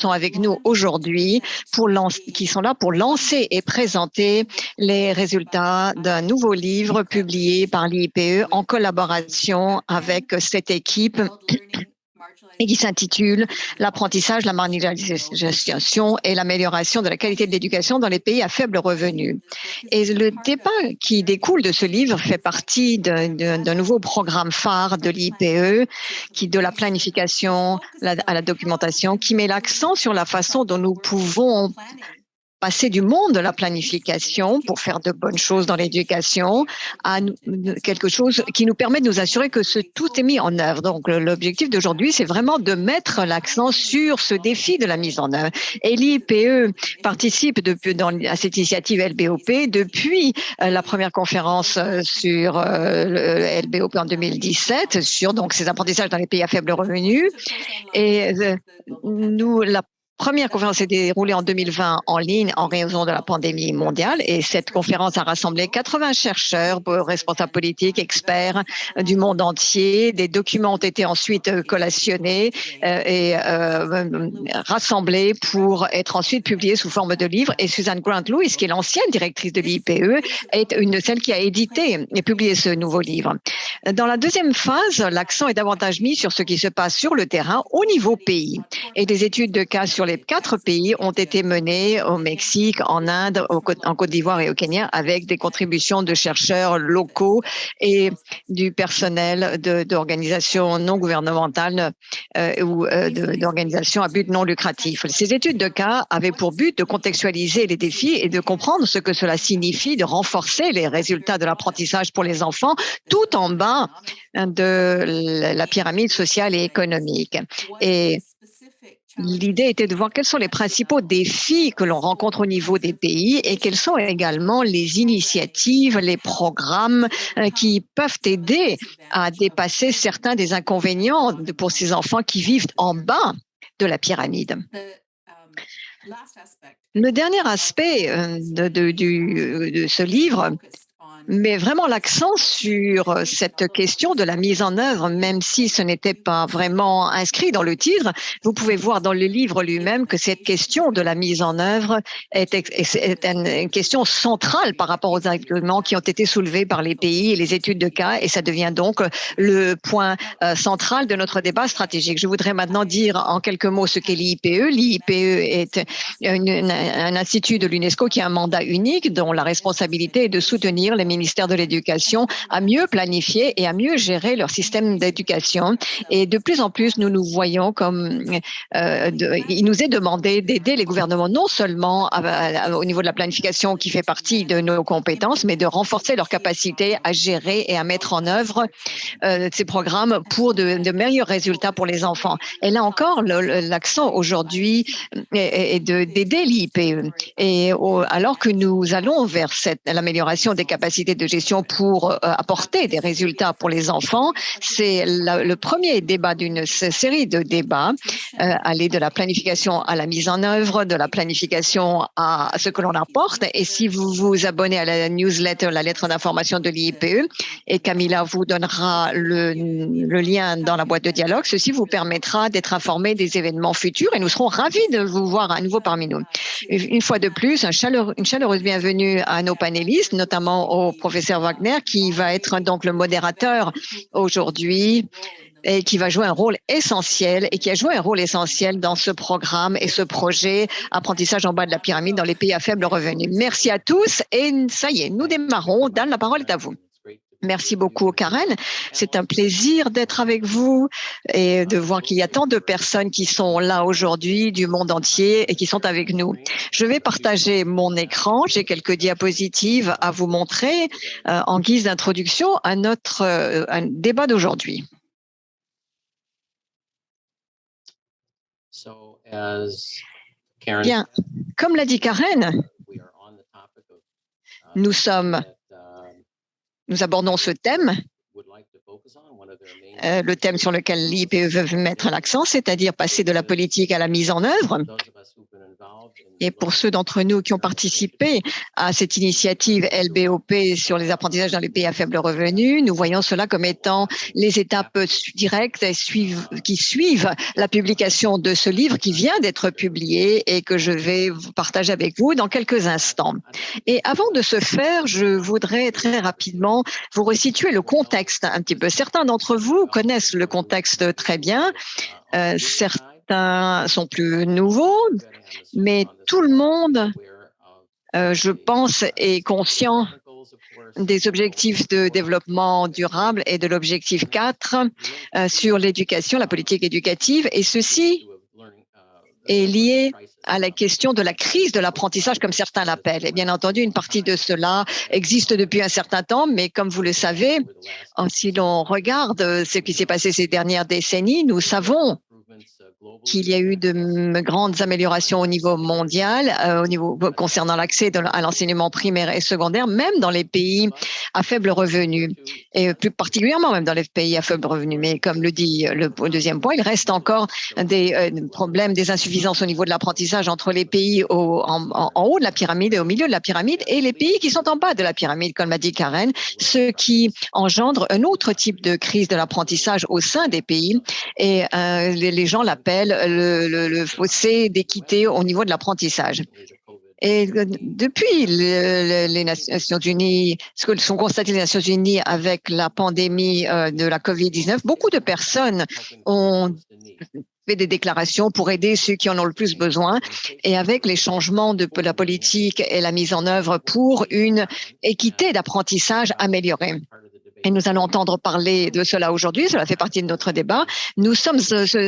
sont avec nous aujourd'hui, qui sont là pour lancer et présenter les résultats d'un nouveau livre publié par l'IPE en collaboration avec cette équipe et qui s'intitule « L'apprentissage, la marginalisation et l'amélioration de la qualité de l'éducation dans les pays à faible revenu ». Et le débat qui découle de ce livre fait partie d'un nouveau programme phare de l'IPE, de la planification à la documentation, qui met l'accent sur la façon dont nous pouvons passer du monde de la planification pour faire de bonnes choses dans l'éducation à quelque chose qui nous permet de nous assurer que tout est mis en œuvre. Donc, l'objectif d'aujourd'hui, c'est vraiment de mettre l'accent sur ce défi de la mise en œuvre. Et l'IPE participe à cette initiative LBOP depuis la première conférence sur le LBOP en 2017, sur donc ces apprentissages dans les pays à faible revenu. Et la première conférence s'est déroulée en 2020 en ligne en raison de la pandémie mondiale et cette conférence a rassemblé 80 chercheurs, responsables politiques, experts du monde entier. Des documents ont été ensuite collationnés et rassemblés pour être ensuite publiés sous forme de livres. Et Suzanne Grant-Lewis, qui est l'ancienne directrice de l'IPE, est une de celles qui a édité et publié ce nouveau livre. Dans la deuxième phase, l'accent est davantage mis sur ce qui se passe sur le terrain au niveau pays. Et des études de cas sur les 4 pays ont été menées au Mexique, en Inde, en Côte d'Ivoire et au Kenya avec des contributions de chercheurs locaux et du personnel d'organisations non gouvernementales ou d'organisations à but non lucratif. Ces études de cas avaient pour but de contextualiser les défis et de comprendre ce que cela signifie de renforcer les résultats de l'apprentissage pour les enfants tout en bas de la pyramide sociale et économique. Et l'idée était de voir quels sont les principaux défis que l'on rencontre au niveau des pays et quelles sont également les initiatives, les programmes qui peuvent aider à dépasser certains des inconvénients pour ces enfants qui vivent en bas de la pyramide. Le dernier aspect de ce livre met vraiment l'accent sur cette question de la mise en œuvre, même si ce n'était pas vraiment inscrit dans le titre. Vous pouvez voir dans le livre lui-même que cette question de la mise en œuvre est une question centrale par rapport aux arguments qui ont été soulevés par les pays et les études de cas, et ça devient donc le point central de notre débat stratégique. Je voudrais maintenant dire en quelques mots ce qu'est l'IPE. L'IPE est un institut de l'UNESCO qui a un mandat unique dont la responsabilité est de soutenir les ministère de l'Éducation à mieux planifier et à mieux gérer leur système d'éducation. Et de plus en plus, nous nous voyons comme il nous est demandé d'aider les gouvernements non seulement au niveau de la planification qui fait partie de nos compétences, mais de renforcer leur capacité à gérer et à mettre en œuvre ces programmes pour de meilleurs résultats pour les enfants. Et là encore, l'accent aujourd'hui est d'aider l'IPE. Et alors que nous allons vers l'amélioration des capacités de gestion pour apporter des résultats pour les enfants, c'est le premier débat d'une série de débats, aller de la planification à la mise en œuvre, de la planification à ce que l'on apporte. Et si vous vous abonnez à la newsletter, la lettre d'information de l'IPE, et Camilla vous donnera le lien dans la boîte de dialogue, ceci vous permettra d'être informé des événements futurs et nous serons ravis de vous voir à nouveau parmi nous. Une fois de plus, une chaleureuse bienvenue à nos panélistes, notamment au professeur Wagner, qui va être donc le modérateur aujourd'hui et qui va jouer un rôle essentiel et qui a joué un rôle essentiel dans ce programme et ce projet apprentissage en bas de la pyramide dans les pays à faible revenu. Merci à tous et ça y est, nous démarrons. Dan, la parole est à vous. Merci beaucoup, Karen. C'est un plaisir d'être avec vous et de voir qu'il y a tant de personnes qui sont là aujourd'hui du monde entier et qui sont avec nous. Je vais partager mon écran. J'ai quelques diapositives à vous montrer en guise d'introduction à notre débat d'aujourd'hui. Bien, comme l'a dit Karen, nous abordons ce thème, le thème sur lequel l'IPE veut mettre l'accent, c'est-à-dire passer de la politique à la mise en œuvre. Et pour ceux d'entre nous qui ont participé à cette initiative LBOP sur les apprentissages dans les pays à faible revenu, nous voyons cela comme étant les étapes directes qui suivent la publication de ce livre qui vient d'être publié et que je vais vous partager avec vous dans quelques instants. Et avant de ce faire, je voudrais très rapidement vous resituer le contexte un petit peu. Certains d'entre vous connaissent le contexte très bien. Certains sont plus nouveaux, mais tout le monde, je pense, est conscient des objectifs de développement durable et de l'objectif 4 sur l'éducation, la politique éducative, et ceci est lié à la question de la crise de l'apprentissage, comme certains l'appellent. Et bien entendu, une partie de cela existe depuis un certain temps, mais comme vous le savez, si l'on regarde ce qui s'est passé ces dernières décennies, nous savons qu'il y a eu de grandes améliorations au niveau mondial, concernant l'accès à l'enseignement primaire et secondaire, même dans les pays à faible revenu, et plus particulièrement même dans les pays à faible revenu. Mais comme le dit le deuxième point, il reste encore des problèmes, des insuffisances au niveau de l'apprentissage entre les pays en haut de la pyramide et au milieu de la pyramide et les pays qui sont en bas de la pyramide, comme l'a dit Karen, ce qui engendre un autre type de crise de l'apprentissage au sein des pays. Et les gens l'appellent le fossé d'équité au niveau de l'apprentissage. Et depuis les Nations Unies, ce que sont constatées les Nations Unies avec la pandémie de la COVID-19, beaucoup de personnes ont fait des déclarations pour aider ceux qui en ont le plus besoin, et avec les changements de la politique et la mise en œuvre pour une équité d'apprentissage améliorée. Et nous allons entendre parler de cela aujourd'hui, cela fait partie de notre débat. Nous sommes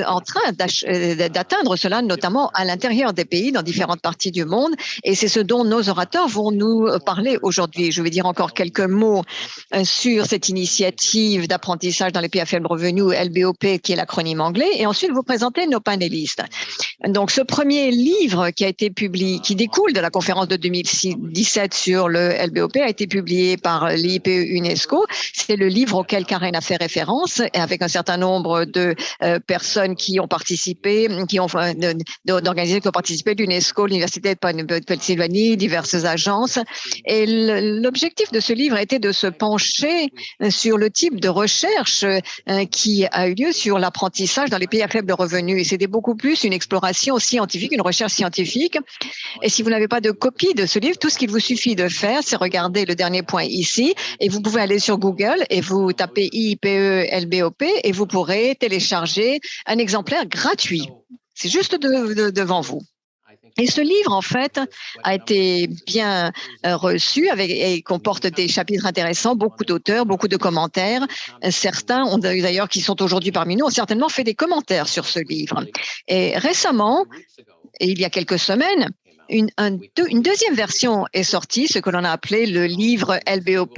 en train d'atteindre cela, notamment à l'intérieur des pays, dans différentes parties du monde, et c'est ce dont nos orateurs vont nous parler aujourd'hui. Je vais dire encore quelques mots sur cette initiative d'apprentissage dans les pays à faible revenu, LBOP, qui est l'acronyme anglais, et ensuite vous présenter nos panélistes. Donc, ce premier livre qui a été publié, qui découle de la conférence de 2017 sur le LBOP, a été publié par l'IPE UNESCO. C'est le livre auquel Karen a fait référence, et avec un certain nombre de personnes qui ont participé, d'organisations qui ont participé, l'UNESCO, l'Université de Pennsylvanie, diverses agences. Et l'objectif de ce livre était de se pencher sur le type de recherche qui a eu lieu sur l'apprentissage dans les pays à faible revenu. Et c'était beaucoup plus une exploration scientifique, une recherche scientifique. Et si vous n'avez pas de copie de ce livre, tout ce qu'il vous suffit de faire, c'est regarder le dernier point ici, et vous pouvez aller sur Google et vous tapez IPE LBOP et vous pourrez télécharger un exemplaire gratuit. C'est juste devant vous. Et ce livre, en fait, a été bien reçu et comporte des chapitres intéressants, beaucoup d'auteurs, beaucoup de commentaires. Certains, d'ailleurs, qui sont aujourd'hui parmi nous, ont certainement fait des commentaires sur ce livre. Et récemment, et il y a quelques semaines, une deuxième version est sortie, ce que l'on a appelé le livre LBOP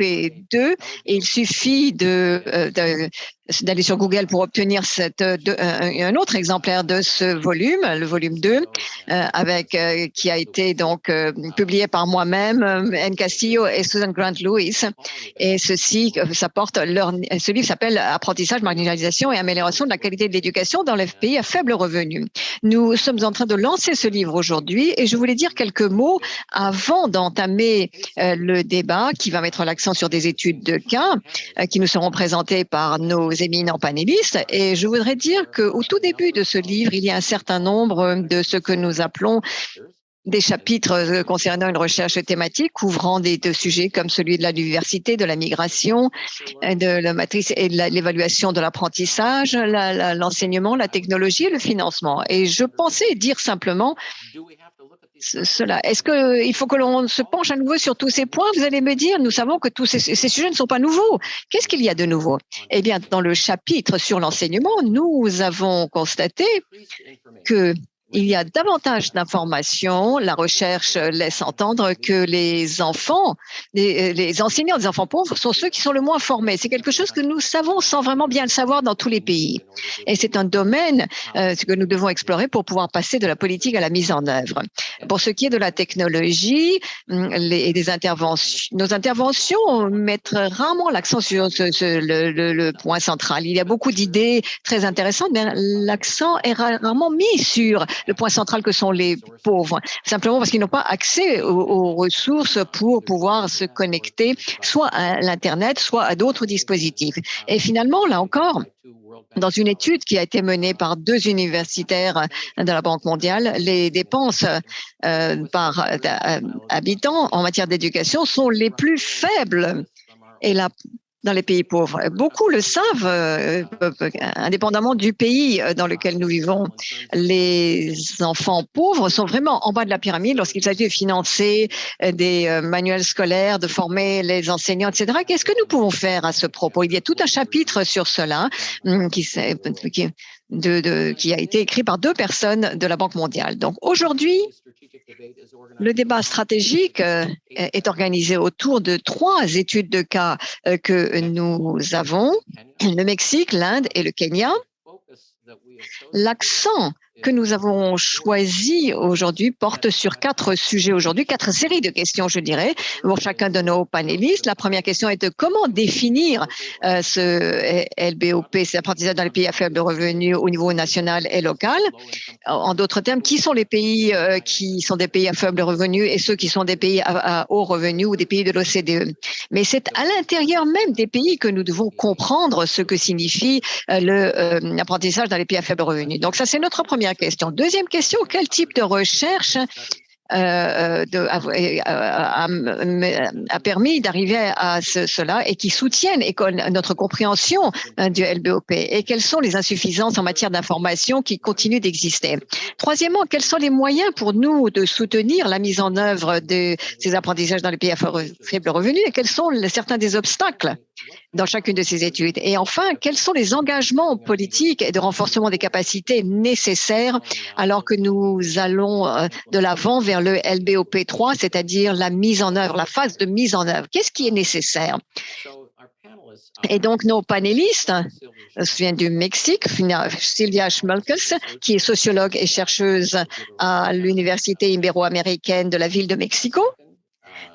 2, et il suffit d'aller sur Google pour obtenir un autre exemplaire de ce volume, le volume 2, qui a été donc publié par moi-même, Anne Castillo et Susan Grant-Lewis. Et ce livre s'appelle Apprentissage, marginalisation et amélioration de la qualité de l'éducation dans les pays à faible revenu. Nous sommes en train de lancer ce livre aujourd'hui et je voulais dire quelques mots avant d'entamer le débat qui va mettre l'accent sur des études de cas qui nous seront présentées par nos éminents panélistes. Et je voudrais dire qu'au tout début de ce livre, il y a un certain nombre de ce que nous appelons des chapitres concernant une recherche thématique couvrant des sujets comme celui de la diversité, de la migration, de la matrice et de l'évaluation de l'apprentissage, l'enseignement, la technologie et le financement. Et je pensais dire simplement cela. Est-ce qu'il faut que l'on se penche à nouveau sur tous ces points? Vous allez me dire, nous savons que tous ces sujets ne sont pas nouveaux. Qu'est-ce qu'il y a de nouveau? Eh bien, dans le chapitre sur l'enseignement, nous avons constaté que il y a davantage d'informations. La recherche laisse entendre que les enfants, les enseignants des enfants pauvres sont ceux qui sont le moins formés. C'est quelque chose que nous savons sans vraiment bien le savoir dans tous les pays. Et c'est un domaine que nous devons explorer pour pouvoir passer de la politique à la mise en œuvre. Pour ce qui est de la technologie et des interventions, nos interventions mettent rarement l'accent sur le point central. Il y a beaucoup d'idées très intéressantes, mais l'accent est rarement mis sur le point central que sont les pauvres, simplement parce qu'ils n'ont pas accès aux ressources pour pouvoir se connecter soit à l'Internet, soit à d'autres dispositifs. Et finalement, là encore, dans une étude qui a été menée par 2 universitaires de la Banque mondiale, les dépenses par habitant en matière d'éducation sont les plus faibles. Et là, dans les pays pauvres. Beaucoup le savent, indépendamment du pays dans lequel nous vivons. Les enfants pauvres sont vraiment en bas de la pyramide lorsqu'il s'agit de financer des manuels scolaires, de former les enseignants, etc. Qu'est-ce que nous pouvons faire à ce propos? Il y a tout un chapitre sur cela qui a été écrit par 2 personnes de la Banque mondiale. Donc aujourd'hui, le débat stratégique est organisé autour de 3 études de cas que nous avons, le Mexique, l'Inde et le Kenya. L'accent que nous avons choisi aujourd'hui porte sur 4 sujets aujourd'hui, 4 séries de questions, je dirais, pour chacun de nos panélistes. La première question est de comment définir ce LBOP, c'est l'apprentissage dans les pays à faible revenu au niveau national et local. En d'autres termes, qui sont les pays qui sont des pays à faible revenu et ceux qui sont des pays à haut revenu ou des pays de l'OCDE. Mais c'est à l'intérieur même des pays que nous devons comprendre ce que signifie l'apprentissage dans les pays à faible revenu. Donc ça, c'est notre première question. Deuxième question, quel type de recherche a permis d'arriver à cela et qui soutiennent notre compréhension du LBOP et quelles sont les insuffisances en matière d'information qui continuent d'exister. Troisièmement, quels sont les moyens pour nous de soutenir la mise en œuvre de ces apprentissages dans les pays à faible revenu et quels sont certains des obstacles dans chacune de ces études. Et enfin, quels sont les engagements politiques et de renforcement des capacités nécessaires alors que nous allons de l'avant vers le LBOP 3, c'est-à-dire la mise en œuvre, la phase de mise en œuvre. Qu'est-ce qui est nécessaire? Et donc, nos panélistes viennent du Mexique, Sylvia Schmolkes, qui est sociologue et chercheuse à l'Université ibéro-américaine de la ville de Mexico.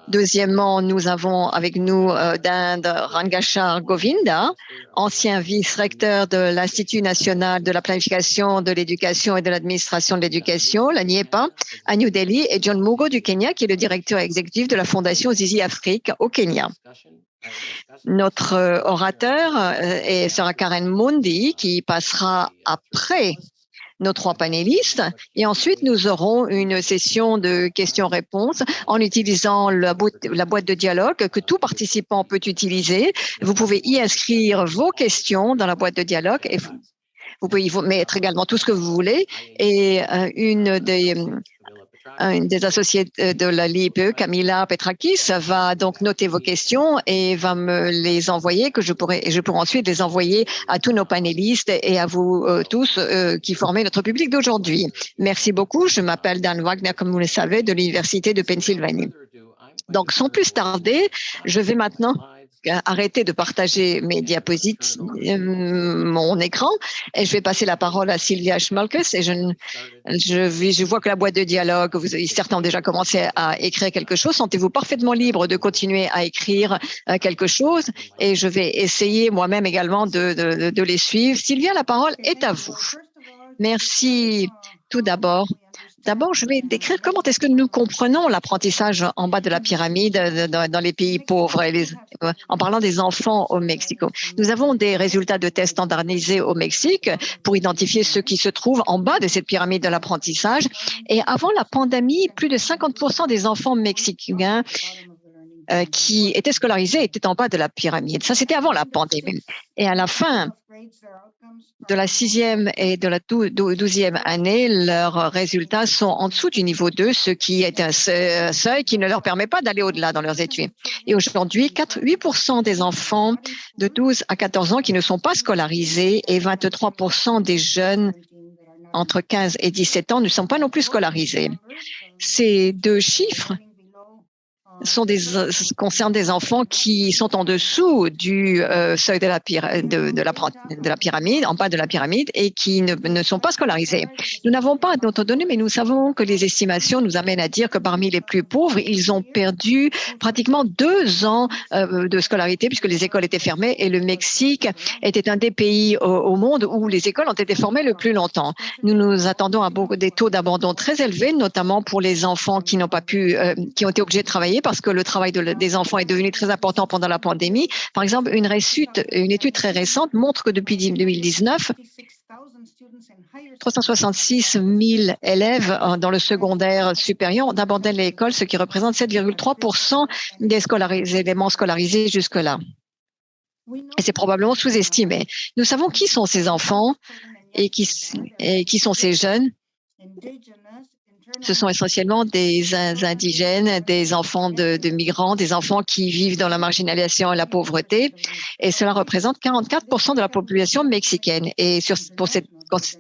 Deuxièmement, nous avons avec nous d'Inde Rangachar Govinda, ancien vice-recteur de l'Institut national de la planification de l'éducation et de l'administration de l'éducation, la NIEPA, à New Delhi, et John Mugo du Kenya, qui est le directeur exécutif de la Fondation Zizi Afrique au Kenya. Notre orateur sera Karen Mundi, qui passera après nos 3 panélistes et ensuite nous aurons une session de questions-réponses en utilisant la boîte de dialogue que tout participant peut utiliser. Vous pouvez y inscrire vos questions dans la boîte de dialogue et vous pouvez y mettre également tout ce que vous voulez et une des associés de la LIPE, Camilla Petrakis, va donc noter vos questions et va me les envoyer, je pourrai ensuite les envoyer à tous nos panélistes et à vous tous qui formez notre public d'aujourd'hui. Merci beaucoup. Je m'appelle Dan Wagner, comme vous le savez, de l'Université de Pennsylvanie. Donc, sans plus tarder, je vais maintenant arrêter de partager mes diapositives, mon écran, et je vais passer la parole à Sylvia Schmolkes. Et je vois que la boîte de dialogue, certains ont déjà commencé à écrire quelque chose. Sentez-vous parfaitement libre de continuer à écrire quelque chose, et je vais essayer moi-même également de les suivre. Sylvia, la parole est à vous. Merci. Tout d'abord, je vais décrire comment est-ce que nous comprenons l'apprentissage en bas de la pyramide dans les pays pauvres, en parlant des enfants au Mexique. Nous avons des résultats de tests standardisés au Mexique pour identifier ceux qui se trouvent en bas de cette pyramide de l'apprentissage. Et avant la pandémie, plus de 50% des enfants mexicains qui étaient scolarisés étaient en bas de la pyramide. Ça, c'était avant la pandémie. Et à la fin de la 6e et de la 12e année, leurs résultats sont en dessous du niveau 2, ce qui est un seuil qui ne leur permet pas d'aller au-delà dans leurs études. Et aujourd'hui, 8% des enfants de 12 à 14 ans qui ne sont pas scolarisés et 23% des jeunes entre 15 et 17 ans ne sont pas non plus scolarisés. Ces 2 chiffres concernent des enfants qui sont en dessous du seuil de la pyramide, en bas de la pyramide, et qui ne sont pas scolarisés. Nous n'avons pas d'autres données, mais nous savons que les estimations nous amènent à dire que parmi les plus pauvres, ils ont perdu pratiquement 2 ans de scolarité puisque les écoles étaient fermées, et le Mexique était un des pays au monde où les écoles ont été fermées le plus longtemps. Nous nous attendons à des taux d'abandon très élevés, notamment pour les enfants qui n'ont pas pu, qui ont été obligés de travailler parce que le travail des enfants est devenu très important pendant la pandémie. Par exemple, une étude très récente montre que depuis 2019, 366 000 élèves dans le secondaire supérieur ont abandonné l'école, ce qui représente 7,3% des éléments scolarisés jusque-là. Et c'est probablement sous-estimé. Nous savons qui sont ces enfants et qui sont ces jeunes. Ce sont essentiellement des indigènes, des enfants de migrants, des enfants qui vivent dans la marginalisation et la pauvreté. Et cela représente 44% de la population mexicaine. Et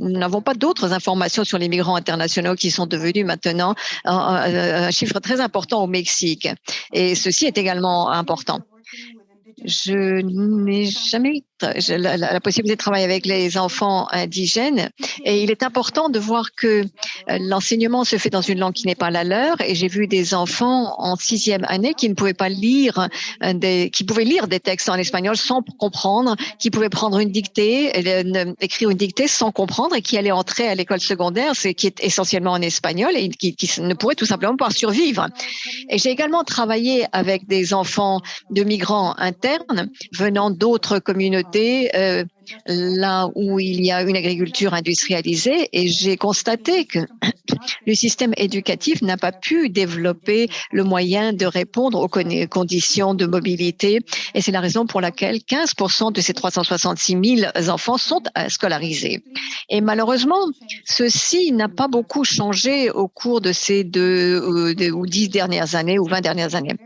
nous n'avons pas d'autres informations sur les migrants internationaux qui sont devenus maintenant un chiffre très important au Mexique. Et ceci est également important. Je n'ai jamais eu la possibilité de travailler avec les enfants indigènes, et il est important de voir que l'enseignement se fait dans une langue qui n'est pas la leur, et j'ai vu des enfants en 6e année qui ne pouvaient pas lire, qui pouvaient lire des textes en espagnol sans comprendre, qui pouvaient prendre une dictée, écrire une dictée sans comprendre, et qui allaient entrer à l'école secondaire, qui est essentiellement en espagnol, et qui ne pourraient tout simplement pas survivre. Et j'ai également travaillé avec des enfants de migrants internes venant d'autres communautés, là où il y a une agriculture industrialisée, et j'ai constaté que le système éducatif n'a pas pu développer le moyen de répondre aux conditions de mobilité, et c'est la raison pour laquelle 15% de ces 366 000 enfants sont scolarisés. Et malheureusement, ceci n'a pas beaucoup changé au cours de ces 10 dernières années ou 20 dernières années.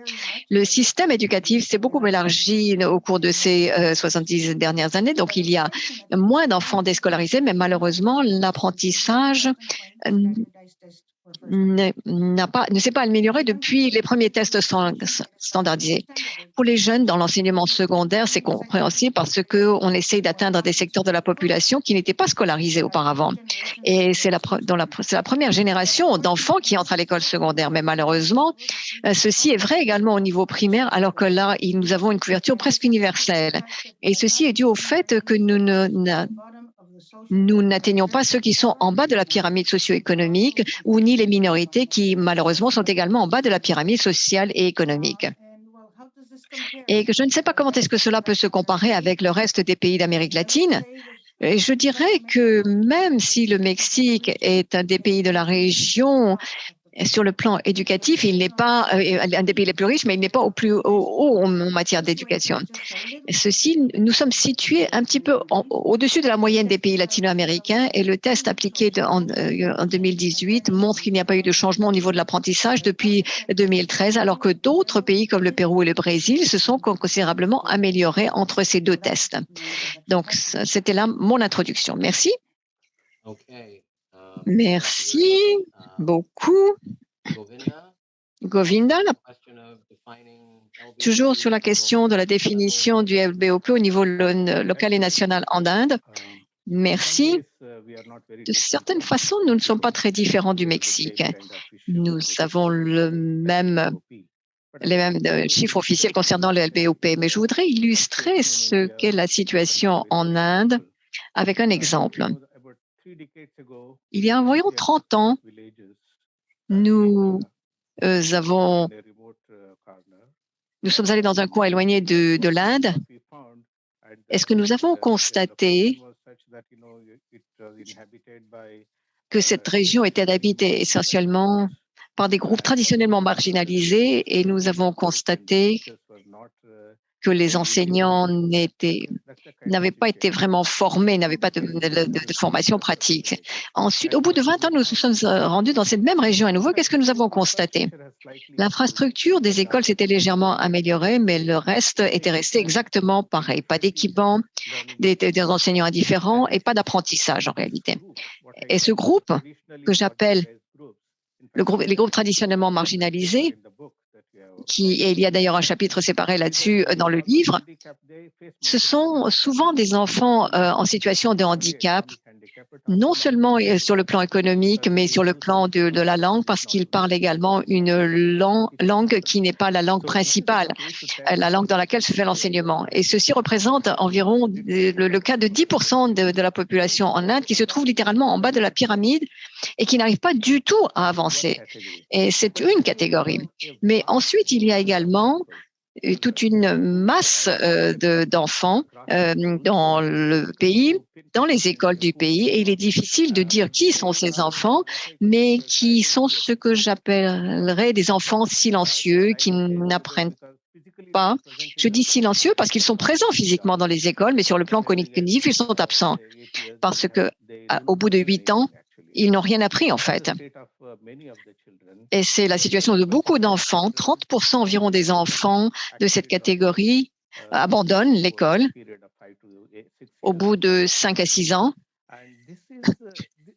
Le système éducatif s'est beaucoup élargi au cours de ces 70 dernières années, donc il y a moins d'enfants déscolarisés, mais malheureusement, l'apprentissage ne s'est pas amélioré depuis les premiers tests standardisés. Pour les jeunes dans l'enseignement secondaire, c'est compréhensible parce qu'on essaye d'atteindre des secteurs de la population qui n'étaient pas scolarisés auparavant. Et c'est la première génération d'enfants qui entrent à l'école secondaire. Mais malheureusement, ceci est vrai également au niveau primaire, alors que là, nous avons une couverture presque universelle. Et ceci est dû au fait que nous n'atteignons pas ceux qui sont en bas de la pyramide socio-économique, ou ni les minorités qui, malheureusement, sont également en bas de la pyramide sociale et économique. Et je ne sais pas comment est-ce que cela peut se comparer avec le reste des pays d'Amérique latine. Et je dirais que même si le Mexique est un des pays de la région, sur le plan éducatif, il n'est pas un des pays les plus riches, mais il n'est pas au plus haut en matière d'éducation. Ceci, nous sommes situés un petit peu au-dessus de la moyenne des pays latino-américains, et le test appliqué en 2018 montre qu'il n'y a pas eu de changement au niveau de l'apprentissage depuis 2013, alors que d'autres pays comme le Pérou et le Brésil se sont considérablement améliorés entre ces deux tests. Donc, c'était là mon introduction. Merci. Merci beaucoup. Govinda, toujours sur la question de la définition du LBOP au niveau local et national en Inde. Merci. De certaines façons, nous ne sommes pas très différents du Mexique. Nous avons les mêmes chiffres officiels concernant le LBOP, mais je voudrais illustrer ce qu'est la situation en Inde avec un exemple. Il y a environ 30 ans, nous sommes allés dans un coin éloigné de l'Inde. Est-ce que nous avons constaté que cette région était habitée essentiellement par des groupes traditionnellement marginalisés, et nous avons constaté que les enseignants n'avaient pas été vraiment formés, n'avaient pas de formation pratique. Ensuite, au bout de 20 ans, nous nous sommes rendus dans cette même région à nouveau. Qu'est-ce que nous avons constaté? L'infrastructure des écoles s'était légèrement améliorée, mais le reste était resté exactement pareil. Pas d'équipement, des enseignants indifférents et pas d'apprentissage en réalité. Et ce groupe, que j'appelle les groupes traditionnellement marginalisés, et il y a d'ailleurs un chapitre séparé là-dessus dans le livre, ce sont souvent des enfants en situation de handicap, non seulement sur le plan économique, mais sur le plan de la langue, parce qu'ils parlent également une langue qui n'est pas la langue principale, la langue dans laquelle se fait l'enseignement. Et ceci représente environ le cas de 10% de la population en Inde qui se trouve littéralement en bas de la pyramide et qui n'arrive pas du tout à avancer. Et c'est une catégorie. Mais ensuite, il y a également toute une masse d'enfants dans le pays, dans les écoles du pays, et il est difficile de dire qui sont ces enfants, mais qui sont ce que j'appellerais des enfants silencieux, qui n'apprennent pas. Je dis silencieux parce qu'ils sont présents physiquement dans les écoles, mais sur le plan cognitif, ils sont absents, parce que au bout de 8 ans, ils n'ont rien appris en fait. Et c'est la situation de beaucoup d'enfants. 30% environ des enfants de cette catégorie abandonnent l'école au bout de 5 à 6 ans.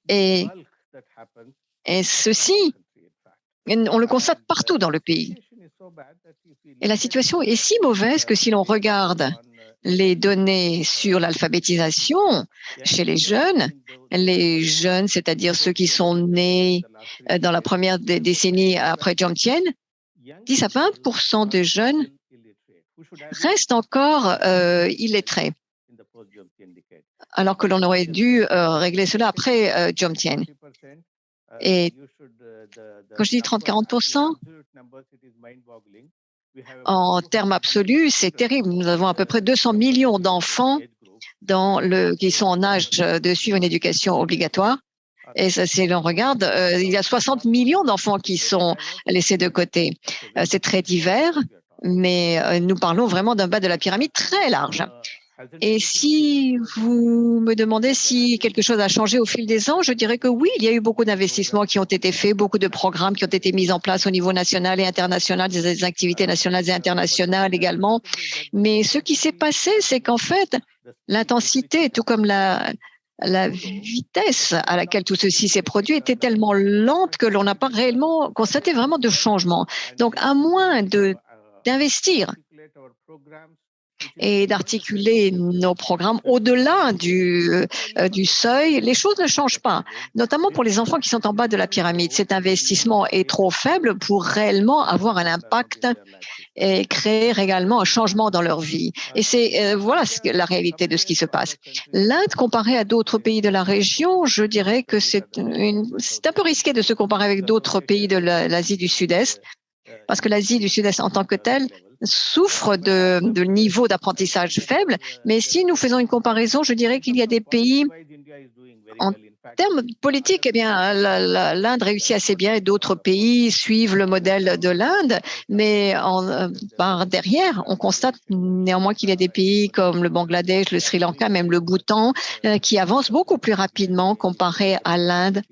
Et ceci, on le constate partout dans le pays. Et la situation est si mauvaise que si l'on regarde les données sur l'alphabétisation chez les jeunes, c'est-à-dire ceux qui sont nés dans la première décennie après Jomtien, 10 à 20% de jeunes restent encore illettrés, alors que l'on aurait dû régler cela après Jomtien. Et quand je dis 30-40%, en termes absolus, c'est terrible. Nous avons à peu près 200 millions d'enfants qui sont en âge de suivre une éducation obligatoire. Et ça, si l'on regarde, il y a 60 millions d'enfants qui sont laissés de côté. C'est très divers, mais nous parlons vraiment d'un bas de la pyramide très large. Et si vous me demandez si quelque chose a changé au fil des ans, je dirais que oui, il y a eu beaucoup d'investissements qui ont été faits, beaucoup de programmes qui ont été mis en place au niveau national et international, des activités nationales et internationales également. Mais ce qui s'est passé, c'est qu'en fait, l'intensité, tout comme la vitesse à laquelle tout ceci s'est produit était tellement lente que l'on n'a pas réellement constaté vraiment de changement. Donc, à moins d'investir et d'articuler nos programmes au-delà du seuil, les choses ne changent pas, notamment pour les enfants qui sont en bas de la pyramide. Cet investissement est trop faible pour réellement avoir un impact et créer également un changement dans leur vie. Et c'est voilà la réalité de ce qui se passe. L'Inde, comparée à d'autres pays de la région, je dirais que c'est un peu risqué de se comparer avec d'autres pays de l'Asie du Sud-Est, parce que l'Asie du Sud-Est en tant que telle souffre de niveau d'apprentissage faible. Mais si nous faisons une comparaison, je dirais qu'il y a des pays en termes politiques, eh bien, l'Inde réussit assez bien et d'autres pays suivent le modèle de l'Inde, mais par derrière, on constate néanmoins qu'il y a des pays comme le Bangladesh, le Sri Lanka, même le Bhoutan, qui avancent beaucoup plus rapidement comparé à l'Inde.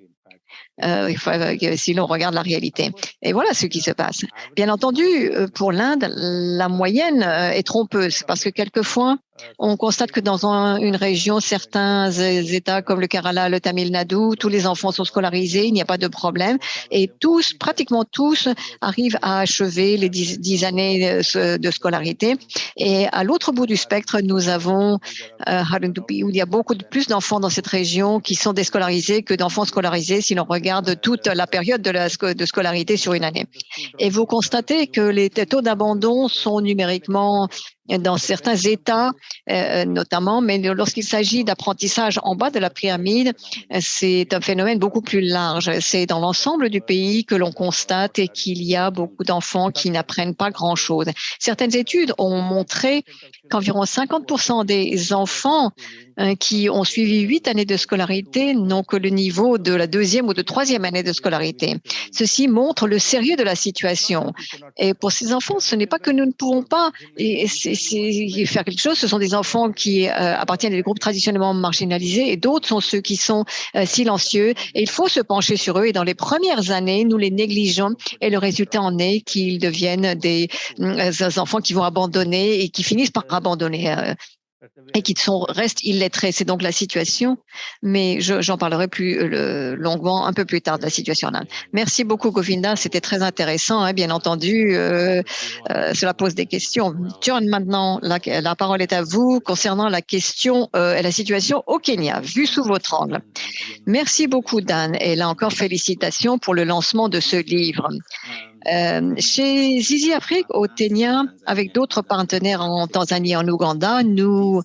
Si l'on regarde la réalité. Et voilà ce qui se passe. Bien entendu, pour l'Inde, la moyenne est trompeuse parce que quelquefois, on constate que dans une région, certains États comme le Kerala, le Tamil Nadu, tous les enfants sont scolarisés, il n'y a pas de problème. Et tous, pratiquement tous, arrivent à achever les 10 années de scolarité. Et à l'autre bout du spectre, nous avons Harundupi, où il y a beaucoup plus d'enfants dans cette région qui sont déscolarisés que d'enfants scolarisés si l'on regarde toute la période de scolarité sur une année. Et vous constatez que les taux d'abandon sont numériquement dans certains États notamment, mais lorsqu'il s'agit d'apprentissage en bas de la pyramide, c'est un phénomène beaucoup plus large. C'est dans l'ensemble du pays que l'on constate qu'il y a beaucoup d'enfants qui n'apprennent pas grand-chose. Certaines études ont montré qu'environ 50% des enfants qui ont suivi 8 années de scolarité n'ont que le niveau de la 2e ou de 3e année de scolarité. Ceci montre le sérieux de la situation. Et pour ces enfants, ce n'est pas que nous ne pouvons pas faire quelque chose. Ce sont des enfants qui appartiennent à des groupes traditionnellement marginalisés et d'autres sont ceux qui sont silencieux. Et il faut se pencher sur eux. Et dans les premières années, nous les négligeons et le résultat en est qu'ils deviennent des enfants qui vont abandonner et qui finissent par abandonner. et qui restent illettrés. C'est donc la situation, mais j'en parlerai plus longuement un peu plus tard de la situation là. Merci beaucoup, Govinda. C'était très intéressant, hein, bien entendu. Cela pose des questions. John, maintenant, la parole est à vous concernant la question et la situation au Kenya, vue sous votre angle. Merci beaucoup, Dan. Et là encore, félicitations pour le lancement de ce livre. Chez Zizi Afrique, au Kenya, avec d'autres partenaires en Tanzanie et en Ouganda, nous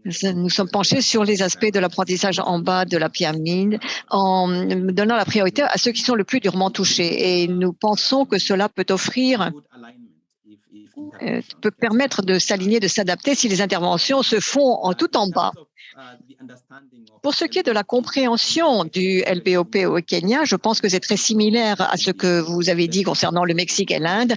sommes penchés sur les aspects de l'apprentissage en bas de la pyramide en donnant la priorité à ceux qui sont le plus durement touchés. Et nous pensons que cela peut permettre de s'aligner, de s'adapter si les interventions se font tout en bas. Pour ce qui est de la compréhension du LBOP au Kenya, je pense que c'est très similaire à ce que vous avez dit concernant le Mexique et l'Inde.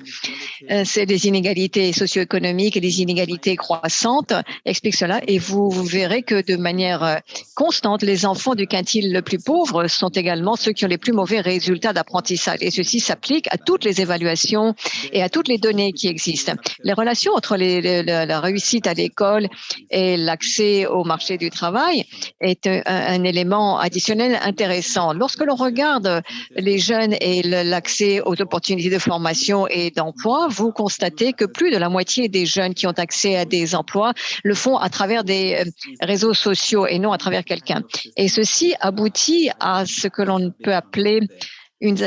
C'est des inégalités socio-économiques et des inégalités croissantes explique cela. Et vous verrez que de manière constante, les enfants du quintile le plus pauvre sont également ceux qui ont les plus mauvais résultats d'apprentissage. Et ceci s'applique à toutes les évaluations et à toutes les données qui existent. Les relations entre la réussite à l'école et l'accès au marché du travail est un élément additionnel intéressant. Lorsque l'on regarde les jeunes et l'accès aux opportunités de formation et d'emploi, vous constatez que plus de la moitié des jeunes qui ont accès à des emplois le font à travers des réseaux sociaux et non à travers quelqu'un. Et ceci aboutit à ce que l'on peut appeler une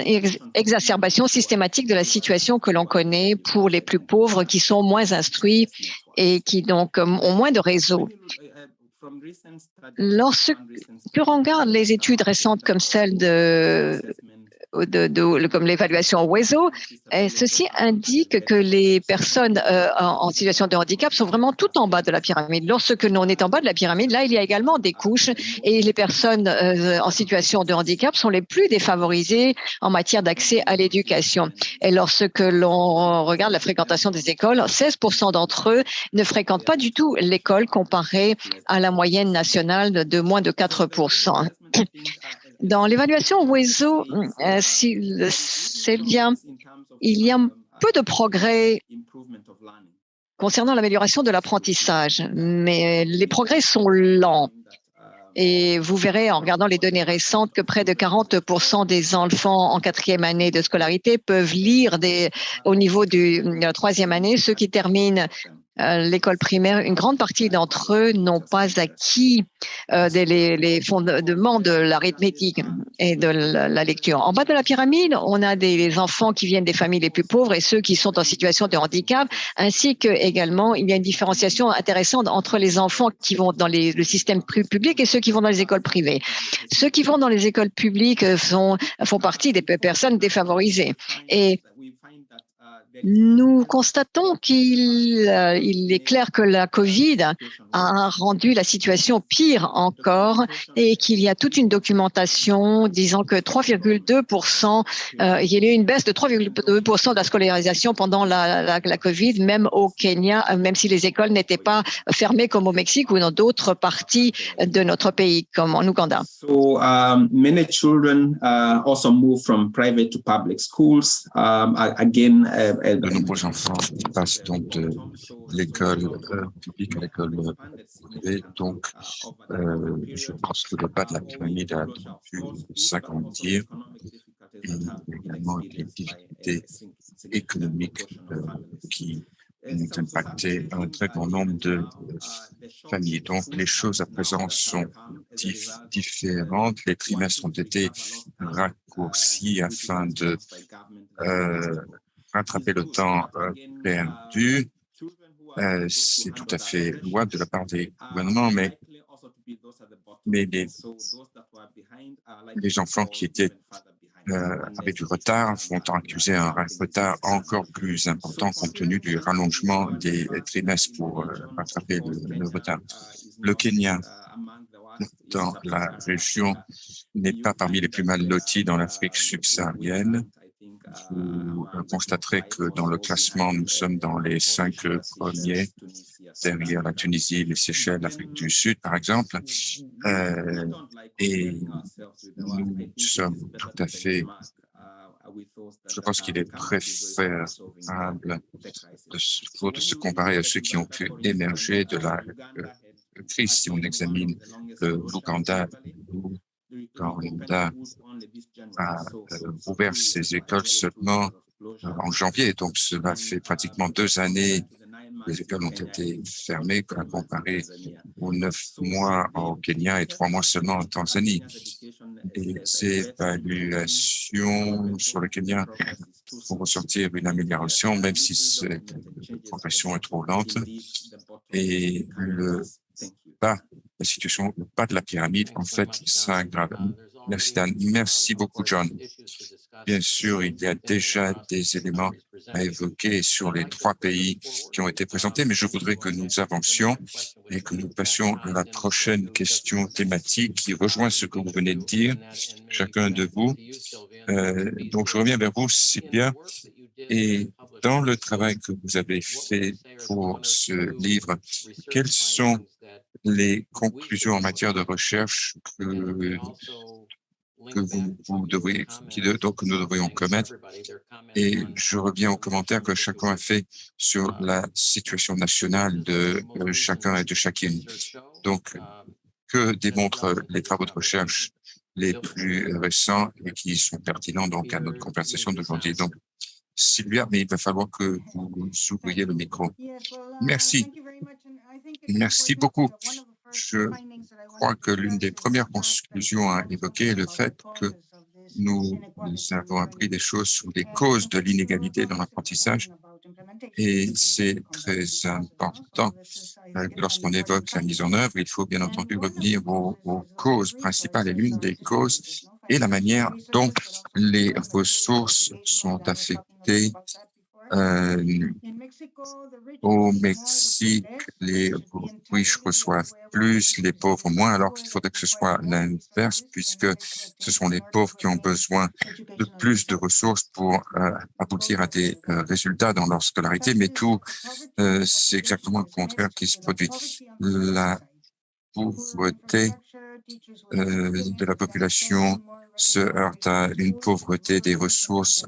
exacerbation systématique de la situation que l'on connaît pour les plus pauvres qui sont moins instruits et qui donc ont moins de réseaux. Lorsque l'on regarde les études récentes comme celle comme l'évaluation WESO, ceci indique que les personnes en situation de handicap sont vraiment tout en bas de la pyramide. Lorsque l'on est en bas de la pyramide, là, il y a également des couches et les personnes en situation de handicap sont les plus défavorisées en matière d'accès à l'éducation. Et lorsque l'on regarde la fréquentation des écoles, 16% d'entre eux ne fréquentent pas du tout l'école comparé à la moyenne nationale de moins de 4%. Dans l'évaluation WESO, il y a peu de progrès concernant l'amélioration de l'apprentissage, mais les progrès sont lents. Et vous verrez en regardant les données récentes que près de 40% des enfants en 4e année de scolarité peuvent lire au niveau de la 3e année. Ceux qui terminent l'école primaire, une grande partie d'entre eux n'ont pas acquis les fondements de l'arithmétique et de la lecture. En bas de la pyramide, on a des enfants qui viennent des familles les plus pauvres et ceux qui sont en situation de handicap, ainsi que également il y a une différenciation intéressante entre les enfants qui vont dans le système public et ceux qui vont dans les écoles privées. Ceux qui vont dans les écoles publiques font partie des personnes défavorisées. Et nous constatons qu'il est clair que la COVID a rendu la situation pire encore et qu'il y a toute une documentation disant que 3,2%, il y a eu une baisse de 3,2% de la scolarisation pendant la COVID, même au Kenya, même si les écoles n'étaient pas fermées comme au Mexique ou dans d'autres parties de notre pays, comme en Ouganda. So many children also move from private to public schools. Again, de nombreux enfants passent donc de l'école publique à l'école privée. Donc, je pense que le bas de la pyramide a pu s'agrandir. Et il y a également des difficultés économiques qui ont impacté un très grand nombre de familles. Donc, les choses à présent sont différentes. Les trimestres ont été raccourcis afin de rattraper le temps perdu. C'est tout à fait louable de la part des gouvernements, mais les enfants qui étaient avec du retard vont accuser un retard encore plus important compte tenu du rallongement des trimestres pour rattraper le retard. Le Kenya, dans la région, n'est pas parmi les plus mal lotis dans l'Afrique subsaharienne. Vous constaterez que dans le classement, nous sommes dans les 5 premiers, derrière la Tunisie, les Seychelles, l'Afrique du Sud, par exemple. Et nous sommes tout à fait Je pense qu'il est préférable de se comparer à ceux qui ont pu émerger de la crise. Si on examine l'Ouganda, l'Ouganda a ouvert ses écoles seulement en janvier, donc cela fait pratiquement 2 années que les écoles ont été fermées, à comparer aux 9 mois au Kenya et 3 mois seulement en Tanzanie. Et ces évaluations sur le Kenya font ressortir une amélioration, même si cette progression est trop lente. Et la situation, le bas de la pyramide, en fait, s'aggrave. Merci Dan. Merci beaucoup, John. Bien sûr, il y a déjà des éléments à évoquer sur les 3 pays qui ont été présentés, mais je voudrais que nous avancions et que nous passions à la prochaine question thématique qui rejoint ce que vous venez de dire, chacun de vous. Donc, je reviens vers vous, Sylvia. Et dans le travail que vous avez fait pour ce livre, quelles sont les conclusions en matière de recherche que nous devrions commettre? Et je reviens aux commentaires que chacun a fait sur la situation nationale de chacun et de chacune. Donc, que démontrent les travaux de recherche les plus récents et qui sont pertinents donc à notre conversation d'aujourd'hui? Donc, Sylvia, mais il va falloir que vous ouvriez le micro. Merci. Merci beaucoup. Je crois que l'une des premières conclusions à évoquer est le fait que nous avons appris des choses sur les causes de l'inégalité dans l'apprentissage et c'est très important. Lorsqu'on évoque la mise en œuvre, il faut bien entendu revenir aux causes principales et l'une des causes est la manière dont les ressources sont affectées. Au Mexique, les riches reçoivent plus, les pauvres moins, alors qu'il faudrait que ce soit l'inverse, puisque ce sont les pauvres qui ont besoin de plus de ressources pour aboutir à des résultats dans leur scolarité. Mais c'est exactement le contraire qui se produit. La pauvreté de la population se heurte à une pauvreté des ressources,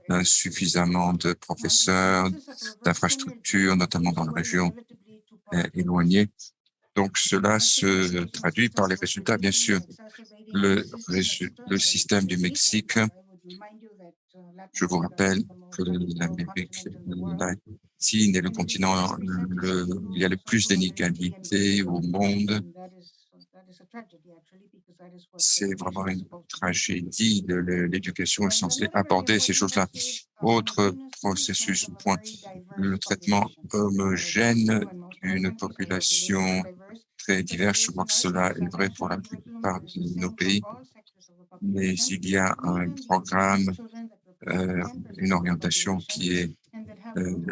insuffisamment de professeurs, d'infrastructures, notamment dans les régions éloignées. Donc, cela se traduit par les résultats, bien sûr. Le système du Mexique, je vous rappelle que l'Amérique latine est le continent où il y a le plus d'inégalités au monde. C'est vraiment une tragédie de l'éducation est censée aborder ces choses-là. Autre processus, point, le traitement homogène d'une population très diverse. Je crois que cela est vrai pour la plupart de nos pays, mais il y a un programme, une orientation qui est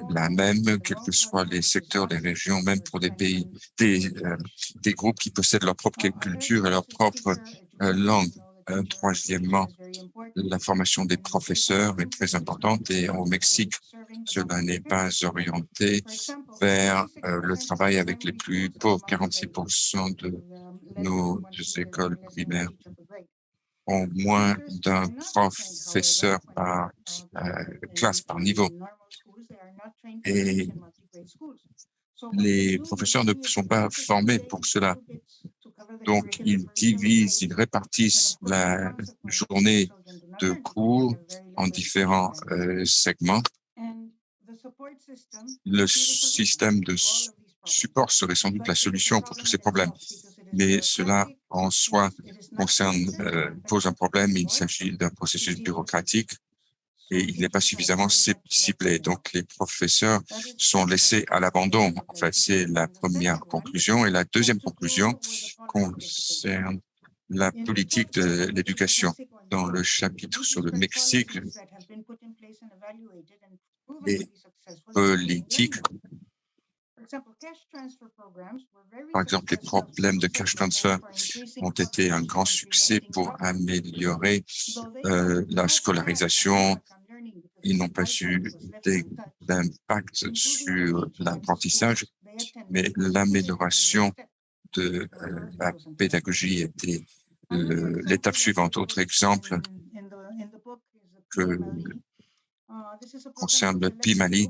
la même, quels que soient les secteurs, les régions, même pour des pays, des groupes qui possèdent leur propre culture et leur propre langue. Troisièmement, la formation des professeurs est très importante et au Mexique, cela n'est pas orienté vers le travail avec les plus pauvres. 46% de nos écoles primaires ont moins d'un professeur par classe, par niveau. Et les professeurs ne sont pas formés pour cela. Donc, ils répartissent la journée de cours en différents segments. Le système de support serait sans doute la solution pour tous ces problèmes. Mais cela, en soi, pose un problème. Il s'agit d'un processus bureaucratique et il n'est pas suffisamment ciblé. Donc, les professeurs sont laissés à l'abandon. En fait, c'est la première conclusion. Et la deuxième conclusion concerne la politique de l'éducation. Dans le chapitre sur le Mexique, les politiques, par exemple, les problèmes de cash transfer ont été un grand succès pour améliorer la scolarisation. Ils n'ont pas eu d'impact sur l'apprentissage, mais l'amélioration de la pédagogie était l'étape suivante. Autre exemple que concerne le PIMALI.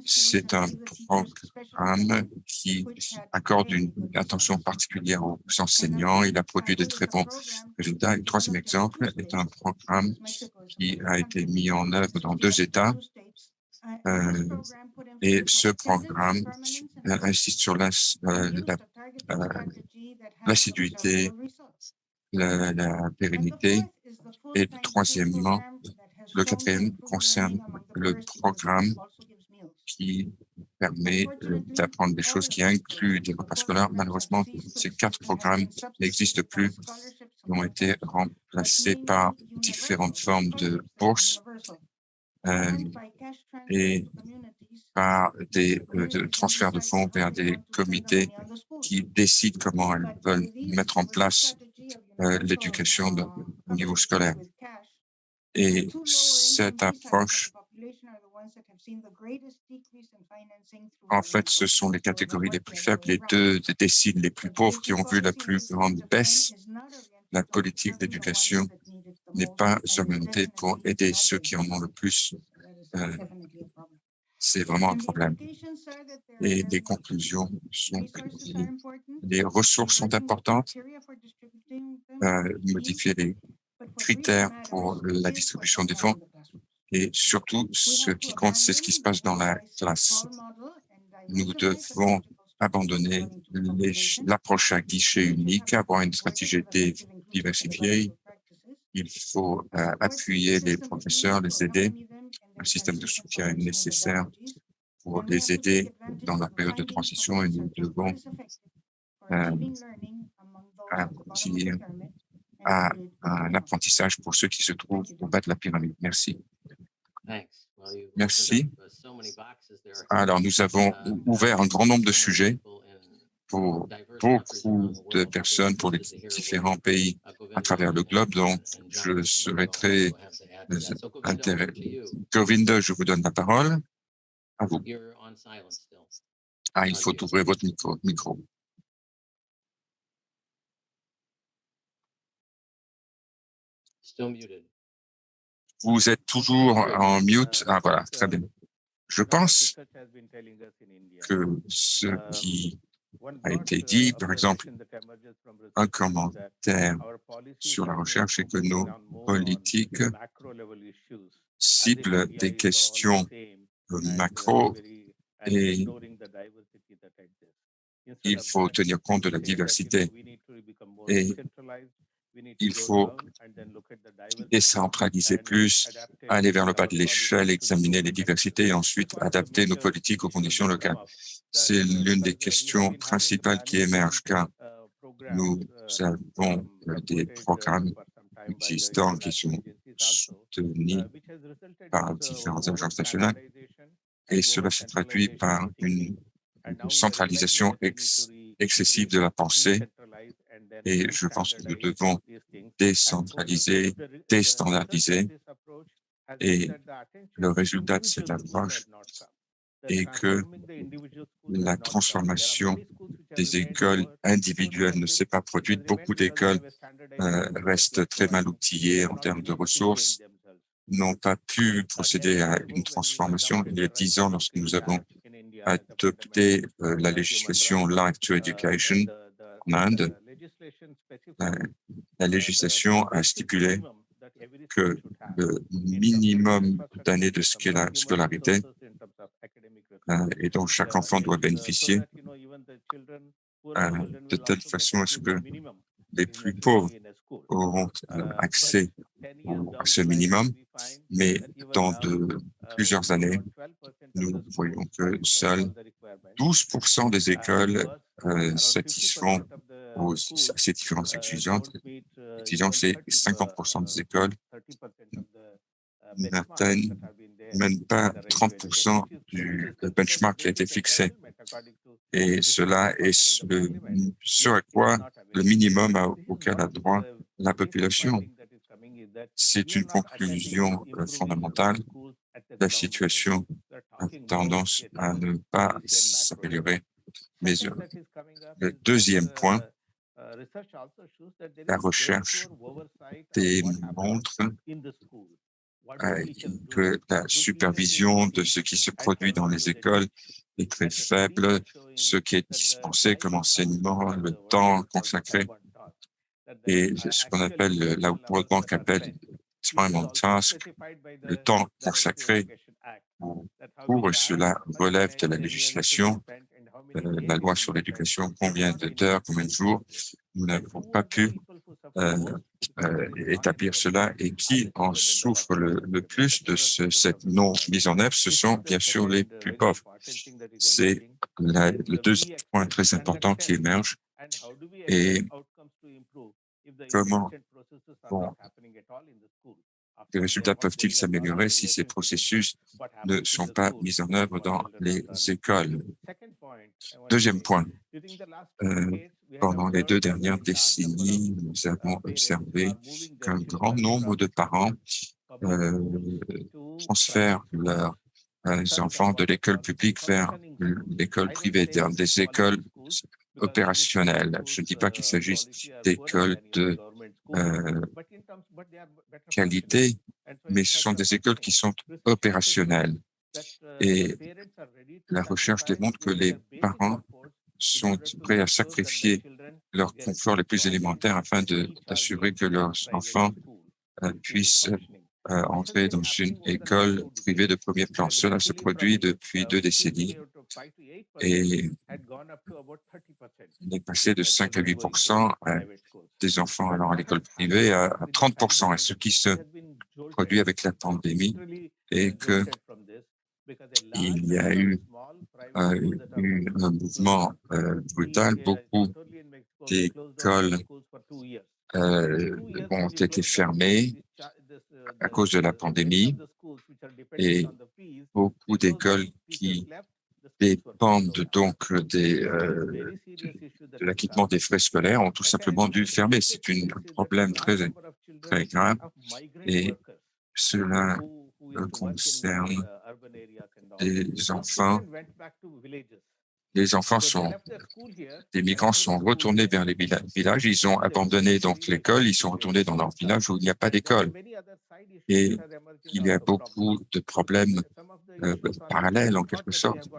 C'est un programme qui accorde une attention particulière aux enseignants. Il a produit de très bons résultats. Et le troisième exemple est un programme qui a été mis en œuvre dans 2 États. Et ce programme insiste sur l'assiduité, la pérennité. Et troisièmement, le quatrième concerne le programme qui permet d'apprendre des choses qui incluent des repas scolaires. Malheureusement, ces 4 programmes n'existent plus. Ils ont été remplacés par différentes formes de bourses et par des transferts de fonds vers des comités qui décident comment elles veulent mettre en place l'éducation au niveau scolaire. Et cette approche, en fait, ce sont les catégories les plus faibles, les 2 déciles les plus pauvres qui ont vu la plus grande baisse. La politique d'éducation n'est pas orientée pour aider ceux qui en ont le plus. C'est vraiment un problème. Et les conclusions sont que les ressources sont importantes, modifier les critères pour la distribution des fonds et surtout, ce qui compte, c'est ce qui se passe dans la classe. Nous devons abandonner l'approche à guichet unique, avoir une stratégie diversifiée. Il faut appuyer les professeurs, les aider. Un système de soutien est nécessaire pour les aider dans la période de transition et nous devons aboutir à un apprentissage pour ceux qui se trouvent au bas de la pyramide. Merci. Merci. Alors, nous avons ouvert un grand nombre de sujets pour beaucoup de personnes, pour les différents pays à travers le globe. Donc, je serai très intéressé. Govinda, je vous donne la parole. À vous. Ah, il faut ouvrir votre micro. Vous êtes toujours en mute. Ah, voilà, très bien. Je pense que ce qui a été dit, par exemple, un commentaire sur la recherche est que nos politiques ciblent des questions macro et il faut tenir compte de la diversité et il faut décentraliser plus, aller vers le bas de l'échelle, examiner les diversités et ensuite adapter nos politiques aux conditions locales. C'est l'une des questions principales qui émergent car nous avons des programmes existants qui sont soutenus par différentes agences nationales et cela se traduit par une centralisation excessive de la pensée et je pense que nous devons décentraliser, déstandardiser et le résultat de cette approche est que la transformation des écoles individuelles ne s'est pas produite. Beaucoup d'écoles restent très mal outillées en termes de ressources, n'ont pas pu procéder à une transformation. Il y a 10 ans, lorsque nous avons adopté la législation Life to Education en Inde, la législation a stipulé que le minimum d'années de scolarité et dont chaque enfant doit bénéficier de telle façon à ce que les plus pauvres auront accès à ce minimum, mais dans plusieurs années, nous voyons que seuls 12% des écoles satisfont à ces différentes exigences. C'est 50% des écoles n'atteignent même pas 30% du benchmark qui a été fixé. Et cela est ce à quoi le minimum auquel a droit la population. C'est une conclusion fondamentale. La situation a tendance à ne pas s'améliorer. Mais le deuxième point, la recherche démontre que la supervision de ce qui se produit dans les écoles est très faible, ce qui est dispensé comme enseignement, le temps consacré et ce qu'on appelle, la World Bank appelle time on task, le temps consacré pour cela relève de la législation, la loi sur l'éducation, combien d'heures, combien de jours. Nous n'avons pas pu établir cela et qui en souffre le plus de cette non mise en œuvre, ce sont bien sûr les plus pauvres. C'est le deuxième point très important qui émerge et comment les résultats peuvent-ils s'améliorer si ces processus ne sont pas mis en œuvre dans les écoles? Deuxième point, pendant les 2 dernières décennies, nous avons observé qu'un grand nombre de parents transfèrent leurs enfants de l'école publique vers l'école privée, dans des écoles opérationnelles. Je ne dis pas qu'il s'agisse d'écoles de qualité, mais ce sont des écoles qui sont opérationnelles. Et la recherche démontre que les parents sont prêts à sacrifier leur confort les plus élémentaires afin d'assurer que leurs enfants puissent entrer dans une école privée de premier plan. Cela se produit depuis 2 décennies et on est passé de 5 à 8% des enfants allant à l'école privée à 30%. Et ce qui se produit avec la pandémie est que il y a eu un mouvement brutal. Beaucoup d'écoles ont été fermées à cause de la pandémie et beaucoup d'écoles qui dépendent donc de l'acquittement des frais scolaires ont tout simplement dû fermer. C'est un problème très, très grave et cela concerne les enfants. Les enfants des migrants sont retournés vers les villages. Ils ont abandonné donc l'école. Ils sont retournés dans leur village où il n'y a pas d'école. Et il y a beaucoup de problèmes parallèles en quelque sorte.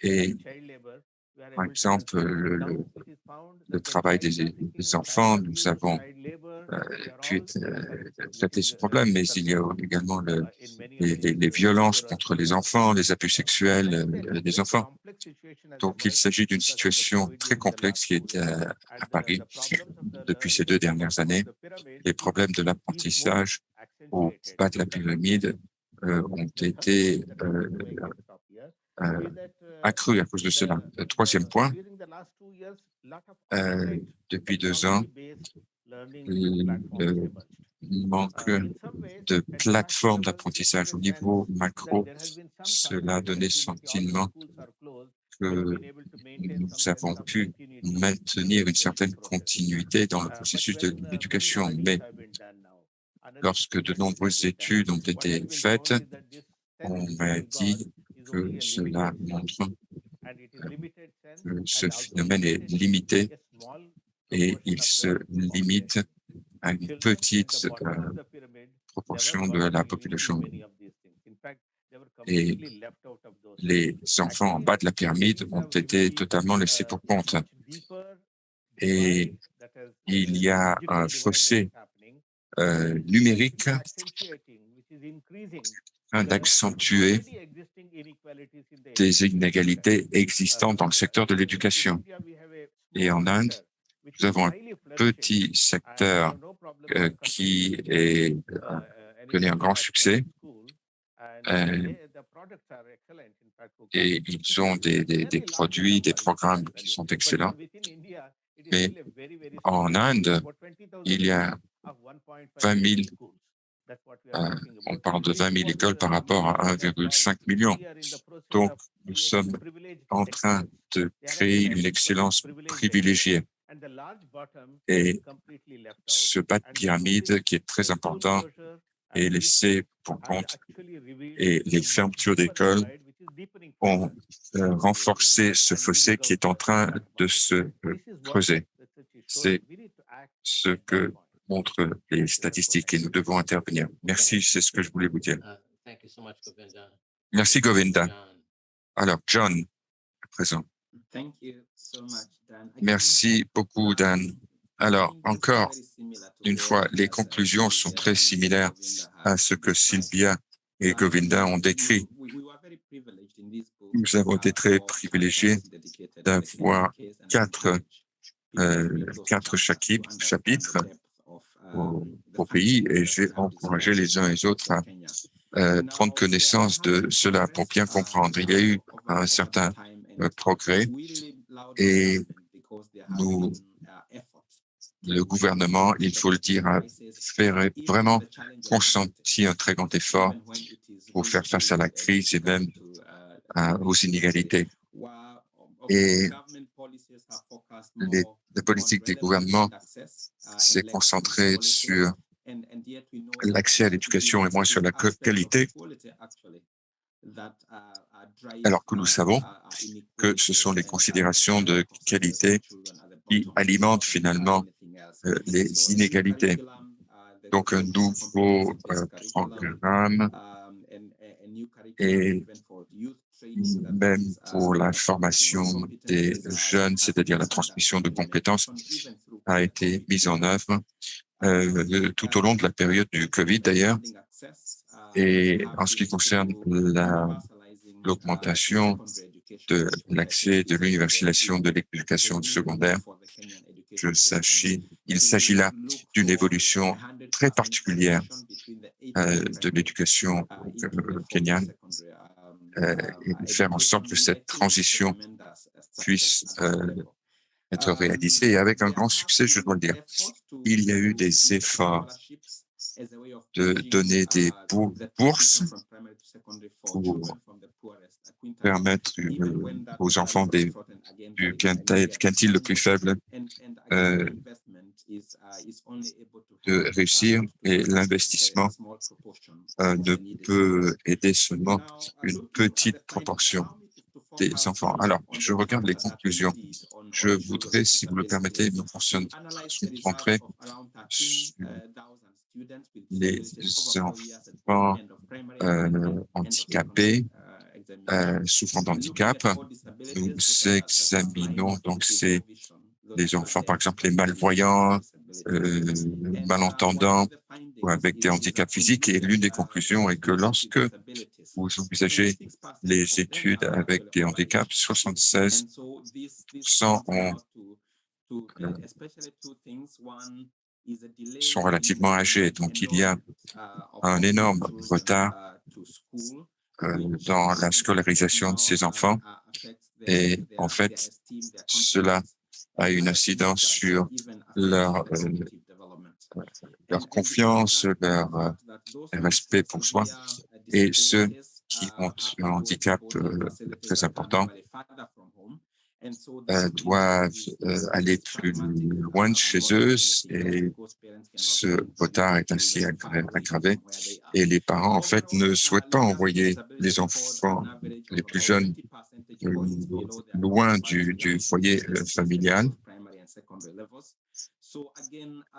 Et par exemple, le travail des enfants, nous avons pu traiter ce problème, mais il y a également les violences contre les enfants, les abus sexuels des enfants. Donc, il s'agit d'une situation très complexe qui est à Paris depuis ces 2 dernières années. Les problèmes de l'apprentissage au bas de la pyramide ont été accrus à cause de cela. Le troisième point, depuis 2 ans, le manque de plateformes d'apprentissage au niveau macro, cela a donné le sentiment que nous avons pu maintenir une certaine continuité dans le processus de l'éducation. Mais lorsque de nombreuses études ont été faites, on m'a dit que cela montre que ce phénomène est limité et il se limite à une petite proportion de la population. Et les enfants en bas de la pyramide ont été totalement laissés pour compte. Et il y a un fossé numérique afin d'accentuer des inégalités existantes dans le secteur de l'éducation. Et en Inde, nous avons un petit secteur qui connaît un grand succès et ils ont des produits, des programmes qui sont excellents. Mais en Inde, il y a 20 000, on parle de 20 000 écoles par rapport à 1,5 million. Donc, nous sommes en train de créer une excellence privilégiée. Et ce bas de pyramide qui est très important est laissé pour compte et les fermetures d'écoles ont renforcé ce fossé qui est en train de se creuser. C'est ce que montrent les statistiques et nous devons intervenir. Merci, c'est ce que je voulais vous dire. Merci, Govinda. Alors, John, à présent. Merci beaucoup, Dan. Alors, encore une fois, les conclusions sont très similaires à ce que Sylvia et Govinda ont décrit. Nous avons été très privilégiés d'avoir quatre chapitres au pays et j'ai encouragé les uns et les autres à prendre connaissance de cela pour bien comprendre. Il y a eu un certain progrès et le gouvernement, il faut le dire, a vraiment consenti un très grand effort pour faire face à la crise et même aux inégalités. Et la politique des gouvernements s'est concentrée sur l'accès à l'éducation et moins sur la qualité, alors que nous savons que ce sont les considérations de qualité qui alimentent finalement les inégalités. Donc, un nouveau programme et même pour la formation des jeunes, c'est-à-dire la transmission de compétences, a été mise en œuvre tout au long de la période du Covid d'ailleurs. Et en ce qui concerne l'augmentation de l'accès de l'universalisation de l'éducation secondaire, il s'agit là d'une évolution très particulière de l'éducation kenyane et faire en sorte que cette transition puisse être réalisée et avec un grand succès, je dois le dire. Il y a eu des efforts de donner des bourses pour permettre aux enfants du quintile le plus faible de réussir et l'investissement ne peut aider seulement une petite proportion des enfants. Alors, je regarde les conclusions. Je voudrais, si vous le permettez, me concentrer sur les enfants handicapés, souffrant d'handicap. Nous examinons donc les enfants, par exemple, les malvoyants, malentendants ou avec des handicaps physiques. Et l'une des conclusions est que lorsque vous envisagez les études avec des handicaps, 76% sont relativement âgés. Donc, il y a un énorme retard dans la scolarisation de ces enfants. Et en fait, cela a une incidence sur leur confiance, leur respect pour soi. Et ceux qui ont un handicap très important doivent aller plus loin de chez eux et ce retard est ainsi aggravé et les parents en fait ne souhaitent pas envoyer les enfants les plus jeunes loin du foyer familial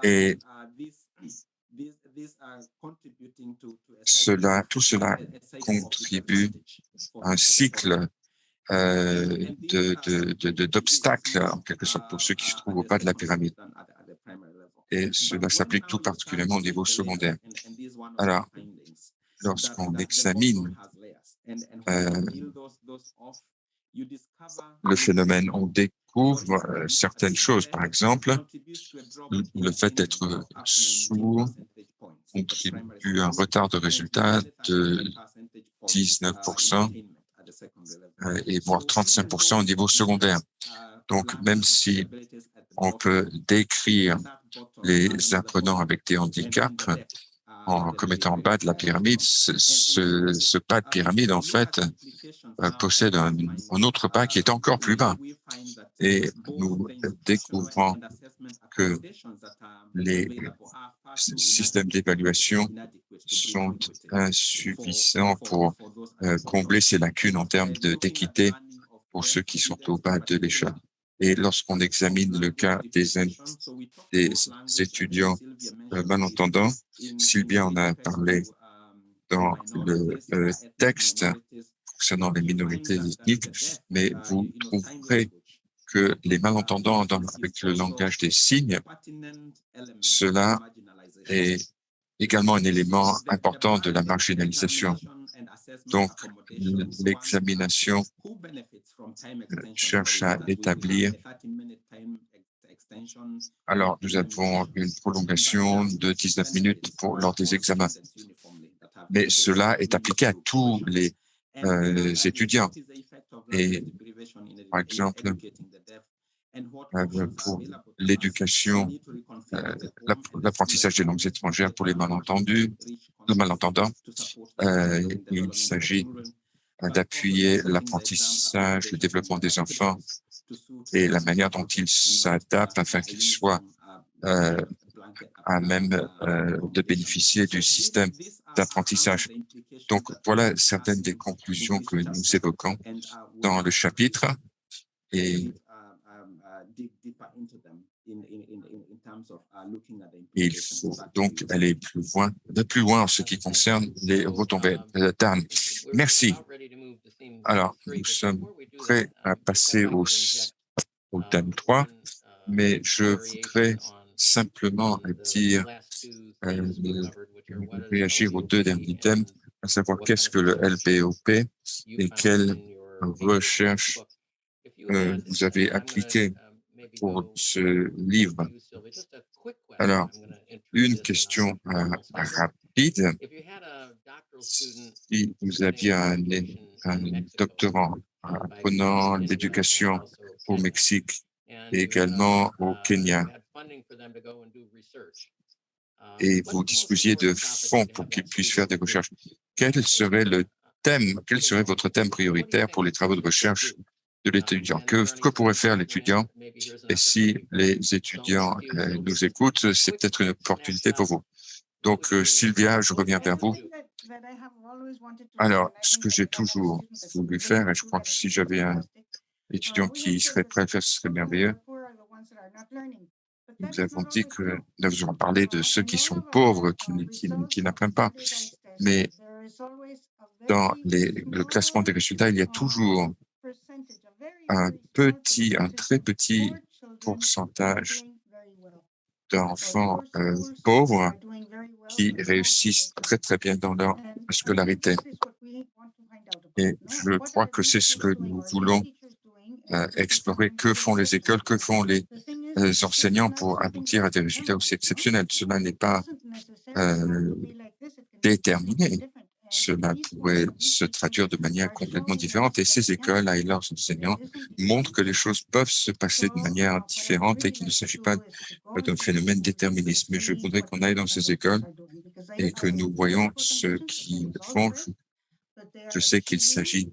et tout cela contribue à un cycle d'obstacles, en quelque sorte, pour ceux qui se trouvent au bas de la pyramide. Et cela s'applique tout particulièrement au niveau secondaire. Alors, lorsqu'on examine le phénomène, on découvre certaines choses. Par exemple, le fait d'être sourd contribue à un retard de résultat de 19% et voire 35% au niveau secondaire. Donc, même si on peut décrire les apprenants avec des handicaps comme étant en bas de la pyramide, ce bas de pyramide, en fait, possède un autre bas qui est encore plus bas. Et nous découvrons que les systèmes d'évaluation sont insuffisants pour combler ces lacunes en termes d'équité pour ceux qui sont au bas de l'échelle. Et lorsqu'on examine le cas des étudiants malentendants, Sylvia en a parlé dans le texte concernant les minorités ethniques, mais vous trouverez que les malentendants avec le langage des signes, cela est également un élément important de la marginalisation. Donc, l'examination cherche à établir. Alors, nous avons une prolongation de 19 minutes lors des examens, mais cela est appliqué à tous les étudiants. Et, par exemple, pour l'éducation, l'apprentissage des langues étrangères pour les malentendants, il s'agit d'appuyer l'apprentissage, le développement des enfants et la manière dont ils s'adaptent afin qu'ils soient à même de bénéficier du système d'apprentissage. Donc, voilà certaines des conclusions que nous évoquons dans le chapitre et il faut donc aller plus loin en ce qui concerne les retombées. Dan, merci. Alors, nous sommes prêts à passer au thème 3, mais je voudrais simplement réagir aux deux derniers thèmes, à savoir qu'est-ce que le LBOP et quelles recherches vous avez appliquées pour ce livre. Alors, une question rapide. Si vous aviez un doctorant apprenant l'éducation au Mexique et également au Kenya, et vous disposiez de fonds pour qu'ils puissent faire des recherches, quel serait votre thème prioritaire pour les travaux de recherche de l'étudiant? Que pourrait faire l'étudiant? Et si les étudiants nous écoutent, c'est peut-être une opportunité pour vous. Donc, Sylvia, je reviens vers vous. Alors, ce que j'ai toujours voulu faire, et je crois que si j'avais un étudiant qui serait prêt à le faire, ce serait merveilleux. Nous avons dit que nous avons parlé de ceux qui sont pauvres, qui n'apprennent pas. Mais dans le classement des résultats, il y a toujours un très petit pourcentage d'enfants pauvres qui réussissent très, très bien dans leur scolarité. Et je crois que c'est ce que nous voulons explorer. Que font les écoles, que font les enseignants pour aboutir à des résultats aussi exceptionnels? Cela n'est pas déterminé. Cela pourrait se traduire de manière complètement différente. Et ces écoles et leurs enseignants montrent que les choses peuvent se passer de manière différente et qu'il ne s'agit pas d'un phénomène déterministe. Mais je voudrais qu'on aille dans ces écoles et que nous voyons ce qu'ils font. Je sais qu'il s'agit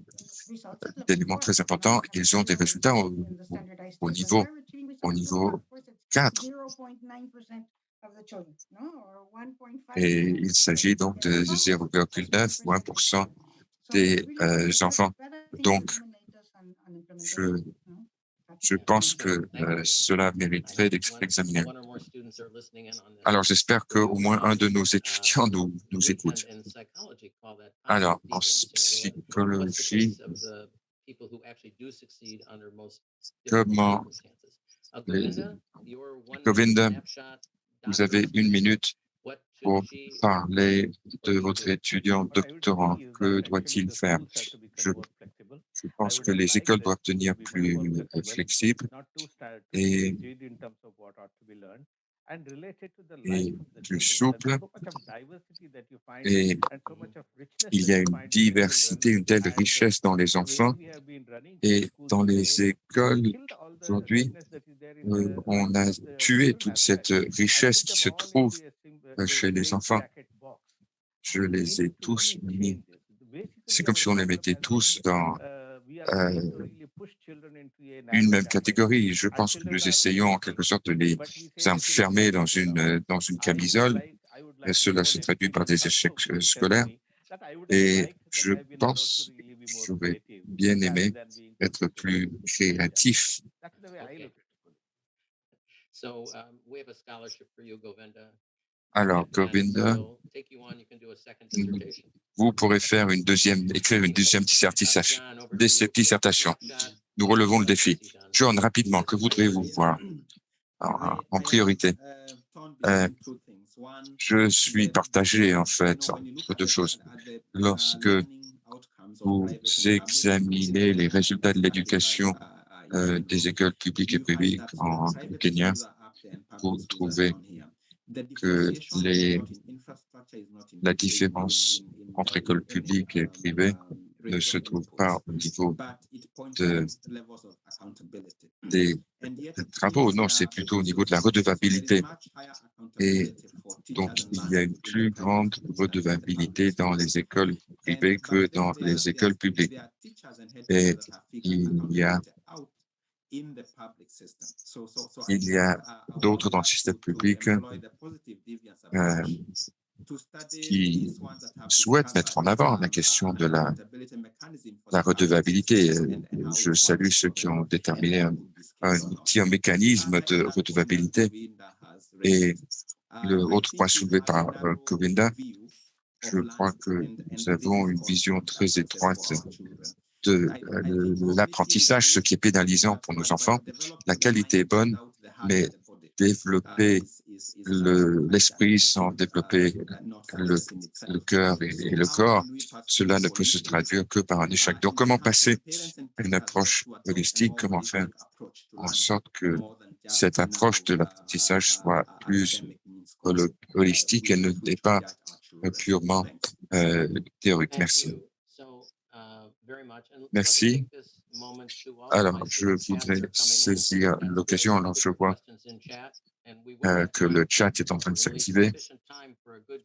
d'éléments très importants. Ils ont des résultats au niveau 4. Et il s'agit donc de 0,9 ou 1% des enfants. Donc, je pense que cela mériterait d'être examiné. Alors, j'espère qu'au moins un de nos étudiants nous écoute. Alors, en psychologie, comment Govinda, vous avez 1 minute pour parler de votre étudiant doctorant. Que doit-il faire? Je pense que les écoles doivent devenir plus flexibles et plus souples. Et il y a une diversité, une telle richesse dans les enfants. Et dans les écoles, aujourd'hui, on a tué toute cette richesse qui se trouve chez les enfants. Je les ai tous mis. C'est comme si on les mettait tous dans une même catégorie. Je pense que nous essayons en quelque sorte de les enfermer dans une camisole. Et cela se traduit par des échecs scolaires. Et je pense que j'aurais bien aimé être plus créatif Alors, Govinda, vous pourrez faire écrire une deuxième dissertation. Nous relevons le défi. John, rapidement, que voudriez-vous voir en priorité? Je suis partagé, en fait, entre deux choses. Lorsque vous examinez les résultats de l'éducation des écoles publiques et privées en Kenya, vous trouvez que la différence entre écoles publiques et privées ne se trouve pas au niveau des travaux, non, c'est plutôt au niveau de la redevabilité. Et donc, il y a une plus grande redevabilité dans les écoles privées que dans les écoles publiques. Et il y a d'autres dans le système public qui souhaitent mettre en avant la question de la redevabilité. Je salue ceux qui ont déterminé un mécanisme de redevabilité. Et l'autre point soulevé par Govinda, je crois que nous avons une vision très étroite de l'apprentissage, ce qui est pénalisant pour nos enfants. La qualité est bonne, mais développer l'esprit sans développer le cœur et le corps, cela ne peut se traduire que par un échec. Donc, comment passer à une approche holistique, comment faire en sorte que cette approche de l'apprentissage soit plus holistique et ne n'est pas purement théorique. Merci. Merci. Alors, je voudrais saisir l'occasion, alors je vois que le chat est en train de s'activer.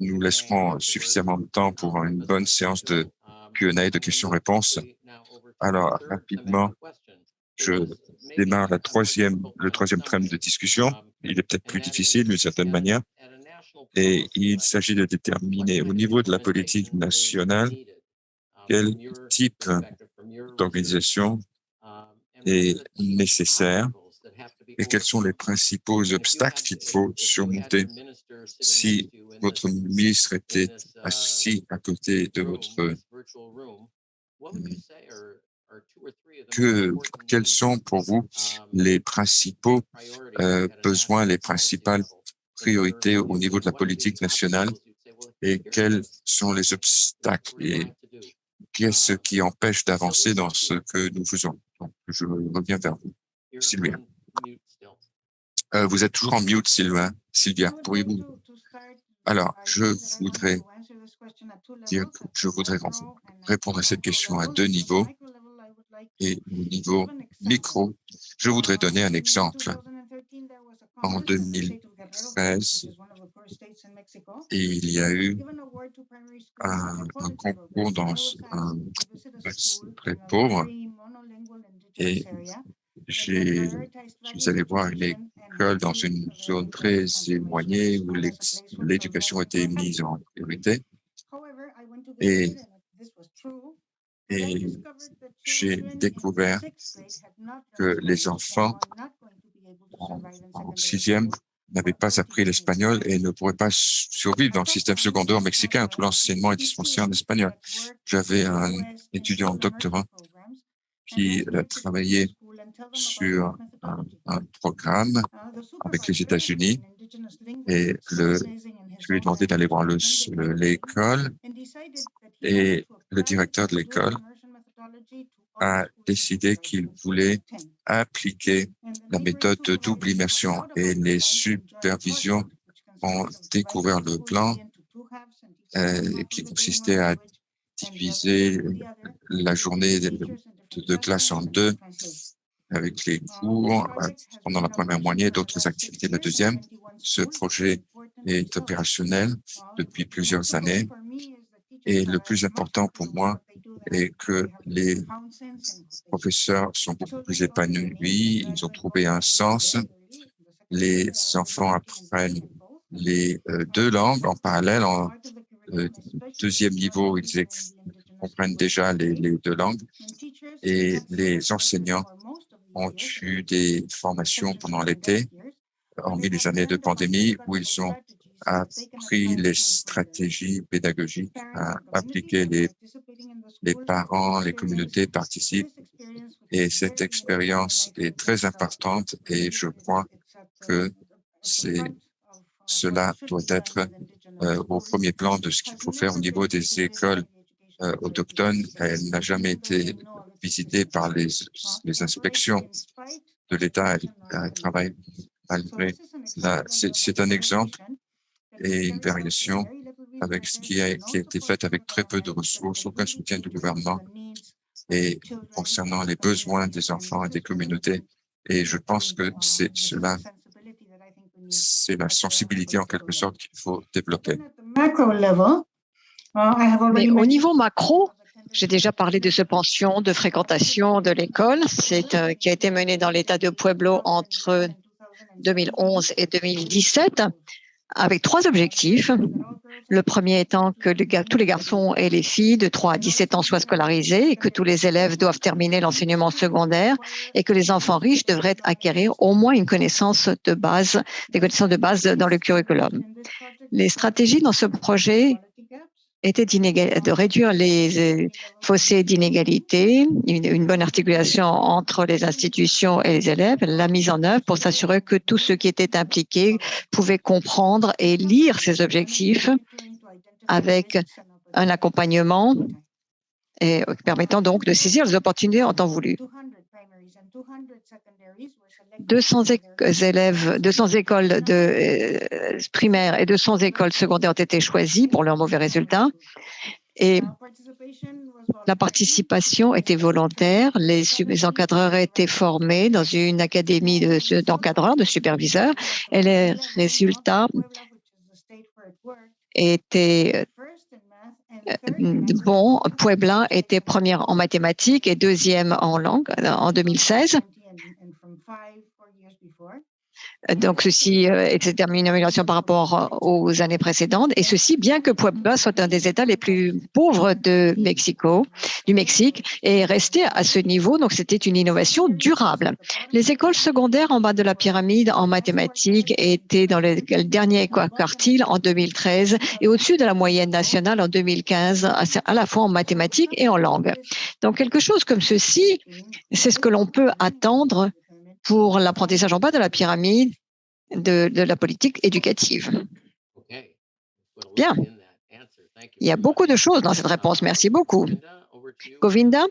Nous laisserons suffisamment de temps pour une bonne séance de Q&A, de questions-réponses. Alors, rapidement, je démarre le troisième trame de discussion. Il est peut-être plus difficile d'une certaine manière. Et il s'agit de déterminer au niveau de la politique nationale quel type d'organisation est nécessaire et quels sont les principaux obstacles qu'il faut surmonter. Si votre ministre était assis à côté de votre... Quels sont pour vous les principaux besoins, les principales priorités au niveau de la politique nationale et quels sont les obstacles et qu'est-ce qui empêche d'avancer dans ce que nous faisons? Donc, je reviens vers vous. Sylvia. Vous êtes toujours en mute, Sylvia, pourriez-vous? Alors, je voudrais dire que je voudrais répondre à cette question à deux niveaux. Et au niveau micro, je voudrais donner un exemple. En 2013, il y a eu un concours dans un très pauvre et je suis allé voir une école dans une zone très éloignée où l'éducation était mise en priorité. Et j'ai découvert que les enfants en sixième n'avaient pas appris l'espagnol et ne pourraient pas survivre dans le système secondaire mexicain. Tout l'enseignement est dispensé en espagnol. J'avais un étudiant en doctorat qui travaillait sur un programme avec les États-Unis et je lui ai demandé d'aller voir l'école et le directeur de l'école a décidé qu'il voulait appliquer la méthode de double immersion et les supervisions ont découvert le plan qui consistait à diviser la journée de classe en deux avec les cours pendant la première moitié et d'autres activités la deuxième. Ce projet est opérationnel depuis plusieurs années et le plus important pour moi est que les professeurs sont beaucoup plus épanouis, ils ont trouvé un sens. Les enfants apprennent les deux langues en parallèle. En deuxième niveau, ils comprennent déjà les deux langues et les enseignants ont eu des formations pendant l'été, hormis les années de pandémie, où ils ont appris les stratégies pédagogiques à appliquer. Les parents, les communautés participent et cette expérience est très importante et je crois que cela doit être au premier plan de ce qu'il faut faire au niveau des écoles autochtones. Elle n'a jamais été visitée par les inspections de l'État. Elle travaille malgré c'est un exemple et une variation avec ce qui a été fait avec très peu de ressources, aucun soutien du gouvernement et concernant les besoins des enfants et des communautés. Et je pense que c'est la sensibilité en quelque sorte qu'il faut développer. Mais au niveau macro, j'ai déjà parlé de ce pension de fréquentation de l'école, qui a été mené dans l'État de Pueblo entre 2011 et 2017, avec 3 objectifs. Le premier étant que tous les garçons et les filles de 3 à 17 ans soient scolarisés et que tous les élèves doivent terminer l'enseignement secondaire et que les enfants riches devraient acquérir au moins une connaissance de base, des connaissances de base dans le curriculum. Les stratégies dans ce projet était de réduire les fossés d'inégalité, une bonne articulation entre les institutions et les élèves, la mise en œuvre pour s'assurer que tous ceux qui étaient impliqués pouvaient comprendre et lire ces objectifs avec un accompagnement et permettant donc de saisir les opportunités en temps voulu. 200 écoles primaires et 200 écoles secondaires ont été choisies pour leurs mauvais résultats. Et la participation était volontaire. Les encadreurs étaient formés dans une académie d'encadreurs, de superviseurs, et les résultats étaient bons. Puebla était première en mathématiques et deuxième en langue en 2016. Donc, ceci était une amélioration par rapport aux années précédentes, et ceci bien que Puebla soit un des États les plus pauvres du Mexique, et resté à ce niveau. Donc, c'était une innovation durable. Les écoles secondaires en bas de la pyramide en mathématiques étaient dans le dernier quartile en 2013 et au-dessus de la moyenne nationale en 2015, à la fois en mathématiques et en langue. Donc, quelque chose comme ceci, c'est ce que l'on peut attendre pour l'apprentissage en bas de la pyramide de la politique éducative. Bien. Il y a beaucoup de choses dans cette réponse. Merci beaucoup. Govinda,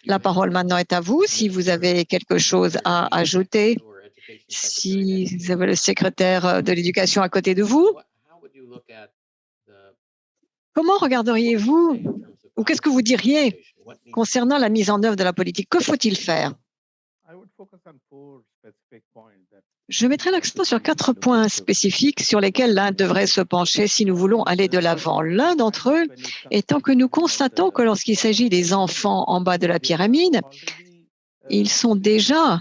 la parole maintenant est à vous. Si vous avez quelque chose à ajouter, si vous avez le secrétaire de l'éducation à côté de vous, comment regarderiez-vous ou qu'est-ce que vous diriez concernant la mise en œuvre de la politique? Que faut-il faire? Je mettrai l'accent sur 4 points spécifiques sur lesquels l'Inde devrait se pencher si nous voulons aller de l'avant. L'un d'entre eux étant que nous constatons que lorsqu'il s'agit des enfants en bas de la pyramide, ils sont déjà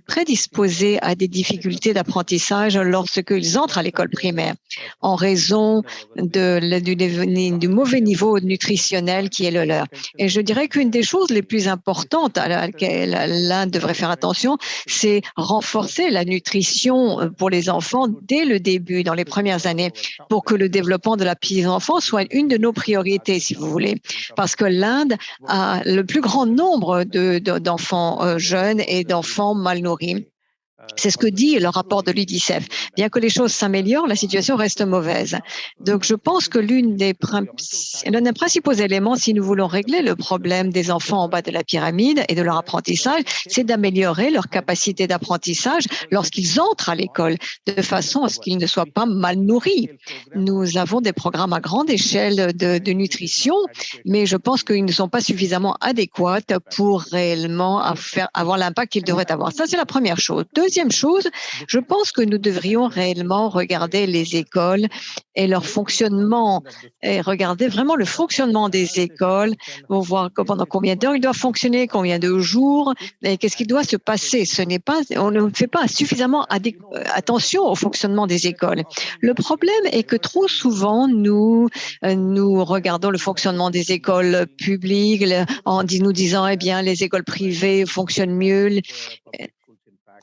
prédisposés à des difficultés d'apprentissage lorsqu'ils entrent à l'école primaire en raison du mauvais niveau nutritionnel qui est le leur. Et je dirais qu'une des choses les plus importantes à laquelle l'Inde devrait faire attention, c'est renforcer la nutrition pour les enfants dès le début, dans les premières années, pour que le développement de la petite enfance soit une de nos priorités, si vous voulez. Parce que l'Inde a le plus grand nombre d'enfants jeunes et d'enfants mal nourris. C'est ce que dit le rapport de l'UNICEF. Bien que les choses s'améliorent, la situation reste mauvaise. Donc, je pense que l'un des principaux éléments, si nous voulons régler le problème des enfants en bas de la pyramide et de leur apprentissage, c'est d'améliorer leur capacité d'apprentissage lorsqu'ils entrent à l'école, de façon à ce qu'ils ne soient pas mal nourris. Nous avons des programmes à grande échelle de nutrition, mais je pense qu'ils ne sont pas suffisamment adéquats pour réellement avoir l'impact qu'ils devraient avoir. Ça, c'est la première chose. deuxième chose, je pense que nous devrions réellement regarder les écoles et leur fonctionnement, et regarder vraiment le fonctionnement des écoles pour voir pendant combien d'heures ils doivent fonctionner, combien de jours, et qu'est-ce qui doit se passer. On ne fait pas suffisamment attention au fonctionnement des écoles. Le problème est que trop souvent, nous regardons le fonctionnement des écoles publiques en nous disant, eh bien, les écoles privées fonctionnent mieux.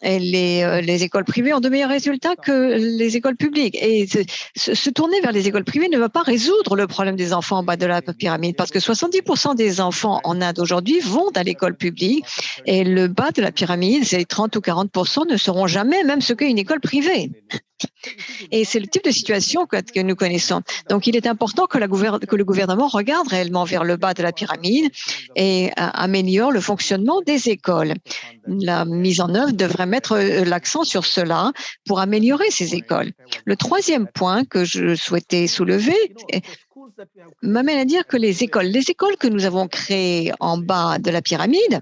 Et les écoles privées ont de meilleurs résultats que les écoles publiques. Et se tourner vers les écoles privées ne va pas résoudre le problème des enfants en bas de la pyramide, parce que 70% des enfants en Inde aujourd'hui vont à l'école publique, et le bas de la pyramide, c'est 30 ou 40% ne seront jamais même ce qu'est une école privée. Et c'est le type de situation que nous connaissons. Donc, il est important que le gouvernement regarde réellement vers le bas de la pyramide et améliore le fonctionnement des écoles. La mise en œuvre devrait mettre l'accent sur cela pour améliorer ces écoles. Le troisième point que je souhaitais soulever m'amène à dire que les écoles que nous avons créées en bas de la pyramide,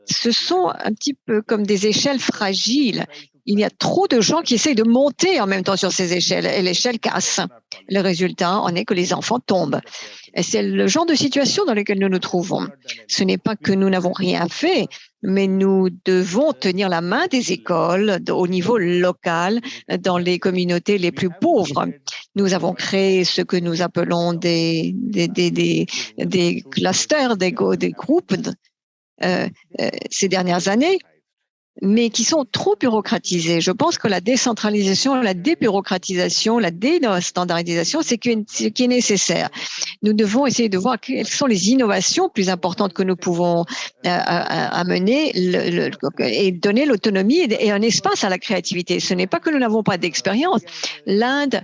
ce sont un petit peu comme des échelles fragiles. Il y a trop de gens qui essayent de monter en même temps sur ces échelles et l'échelle casse. Le résultat en est que les enfants tombent. Et c'est le genre de situation dans laquelle nous nous trouvons. Ce n'est pas que nous n'avons rien fait, mais nous devons tenir la main des écoles au niveau local dans les communautés les plus pauvres. Nous avons créé ce que nous appelons des clusters, des groupes ces dernières années, mais qui sont trop bureaucratisés. Je pense que la décentralisation, la débureaucratisation, la déstandardisation, c'est ce qui est nécessaire. Nous devons essayer de voir quelles sont les innovations plus importantes que nous pouvons amener et donner l'autonomie et un espace à la créativité. Ce n'est pas que nous n'avons pas d'expérience. L'Inde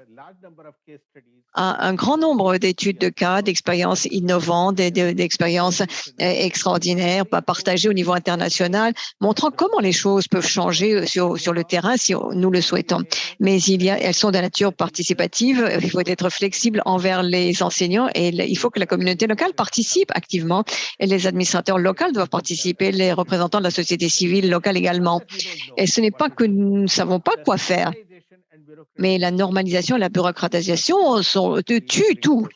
un grand nombre d'études de cas, d'expériences innovantes, d'expériences extraordinaires partagées au niveau international, montrant comment les choses peuvent changer sur le terrain si nous le souhaitons. Mais elles sont de nature participative. Il faut être flexible envers les enseignants et il faut que la communauté locale participe activement et les administrateurs locaux doivent participer, les représentants de la société civile locale également. Et ce n'est pas que nous ne savons pas quoi faire, mais la normalisation et la bureaucratisation tuent tout.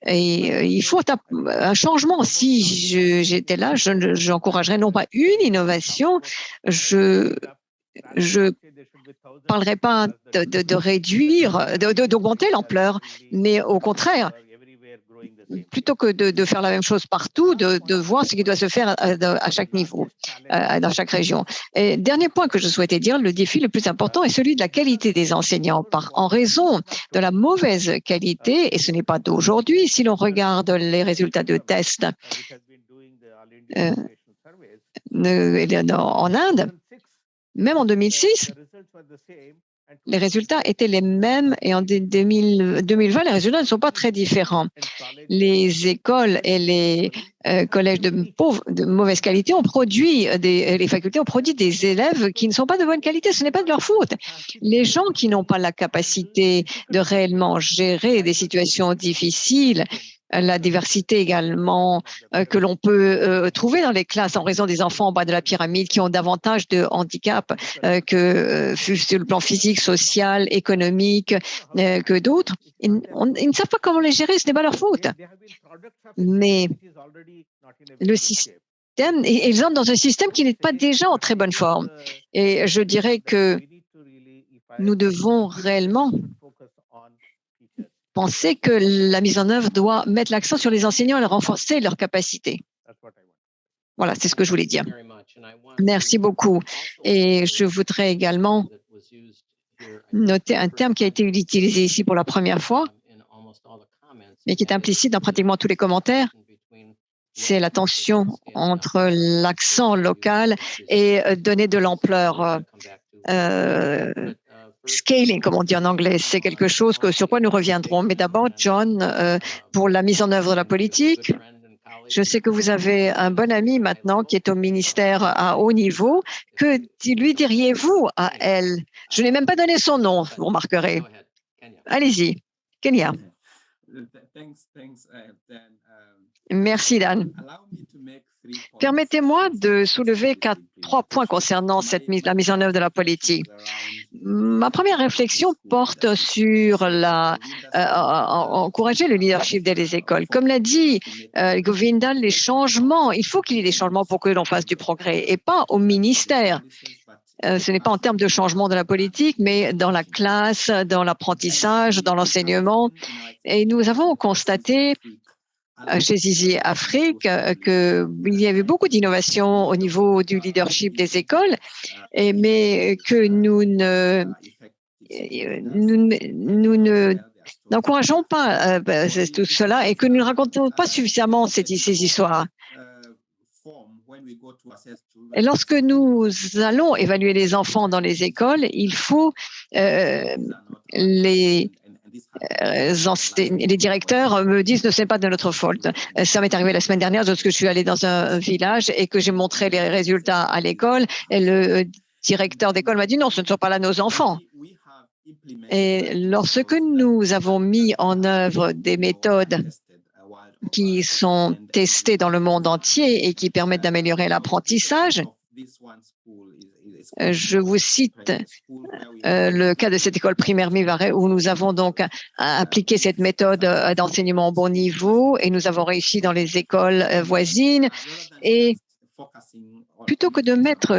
Et il faut un changement. Si j'étais là, j'encouragerais non pas une innovation, je parlerai pas de réduire, d'augmenter l'ampleur, mais au contraire, plutôt que de faire la même chose partout, de voir ce qui doit se faire à chaque niveau, dans chaque région. Et dernier point que je souhaitais dire, le défi le plus important est celui de la qualité des enseignants. En raison de la mauvaise qualité, et ce n'est pas d'aujourd'hui, si l'on regarde les résultats de tests en Inde, même en 2006, les résultats étaient les mêmes et en 2020, les résultats ne sont pas très différents. Les écoles et les collèges de mauvaise qualité ont produit, les facultés ont produit des élèves qui ne sont pas de bonne qualité. Ce n'est pas de leur faute. Les gens qui n'ont pas la capacité de réellement gérer des situations difficiles, la diversité également que l'on peut trouver dans les classes en raison des enfants en bas de la pyramide qui ont davantage de handicap que sur le plan physique, social, économique que d'autres. Ils ne savent pas comment les gérer, ce n'est pas leur faute. Mais le système, ils entrent dans un système qui n'est pas déjà en très bonne forme. Et je dirais que nous devons réellement penser que la mise en œuvre doit mettre l'accent sur les enseignants et renforcer leurs capacités. Voilà, c'est ce que je voulais dire. Merci beaucoup. Et je voudrais également noter un terme qui a été utilisé ici pour la première fois, mais qui est implicite dans pratiquement tous les commentaires. C'est la tension entre l'accent local et donner de l'ampleur. Scaling, comme on dit en anglais, c'est quelque chose sur quoi nous reviendrons. Mais d'abord, John, pour la mise en œuvre de la politique, je sais que vous avez un bon ami maintenant qui est au ministère à haut niveau. Que lui diriez-vous à elle? Je n'ai même pas donné son nom, vous remarquerez. Allez-y, Kenya. Merci, Dan. Permettez-moi de soulever trois points concernant la mise en œuvre de la politique. Ma première réflexion porte sur encourager le leadership des écoles. Comme l'a dit Govinda, les changements, il faut qu'il y ait des changements pour que l'on fasse du progrès et pas au ministère. Ce n'est pas en termes de changement de la politique, mais dans la classe, dans l'apprentissage, dans l'enseignement. Et nous avons constaté chez Zizi Afrique qu'il y avait beaucoup d'innovations au niveau du leadership des écoles, mais que nous n'encourageons pas tout cela et que nous ne racontons pas suffisamment ces histoires. Et lorsque nous allons évaluer les enfants dans les écoles, il faut les directeurs me disent ne c'est pas de notre faute. Ça m'est arrivé la semaine dernière lorsque je suis allée dans un village et que j'ai montré les résultats à l'école et le directeur d'école m'a dit non, ce ne sont pas là nos enfants. Et lorsque nous avons mis en œuvre des méthodes qui sont testées dans le monde entier et qui permettent d'améliorer l'apprentissage, je vous cite le cas de cette école primaire Mivare où nous avons donc appliqué cette méthode d'enseignement au bon niveau et nous avons réussi dans les écoles voisines. Et plutôt que de mettre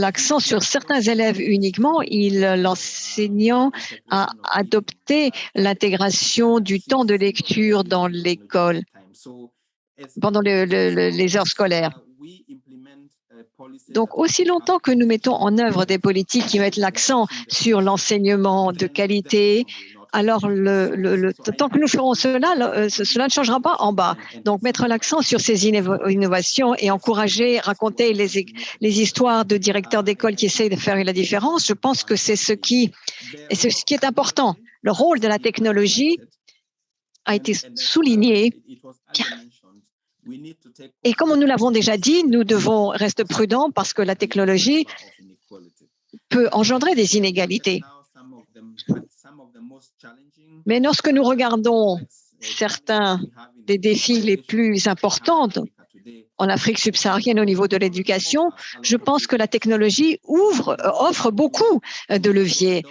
l'accent sur certains élèves uniquement, l'enseignant a adopté l'intégration du temps de lecture dans l'école pendant les heures scolaires. Donc, aussi longtemps que nous mettons en œuvre des politiques qui mettent l'accent sur l'enseignement de qualité, alors tant que nous ferons cela, cela ne changera pas en bas. Donc, mettre l'accent sur ces innovations et encourager, raconter les histoires de directeurs d'école qui essayent de faire la différence, je pense que c'est ce qui est important. Le rôle de la technologie a été souligné. Et comme nous l'avons déjà dit, nous devons rester prudents parce que la technologie peut engendrer des inégalités. Mais lorsque nous regardons certains des défis les plus importants en Afrique subsaharienne au niveau de l'éducation, je pense que la technologie offre beaucoup de leviers.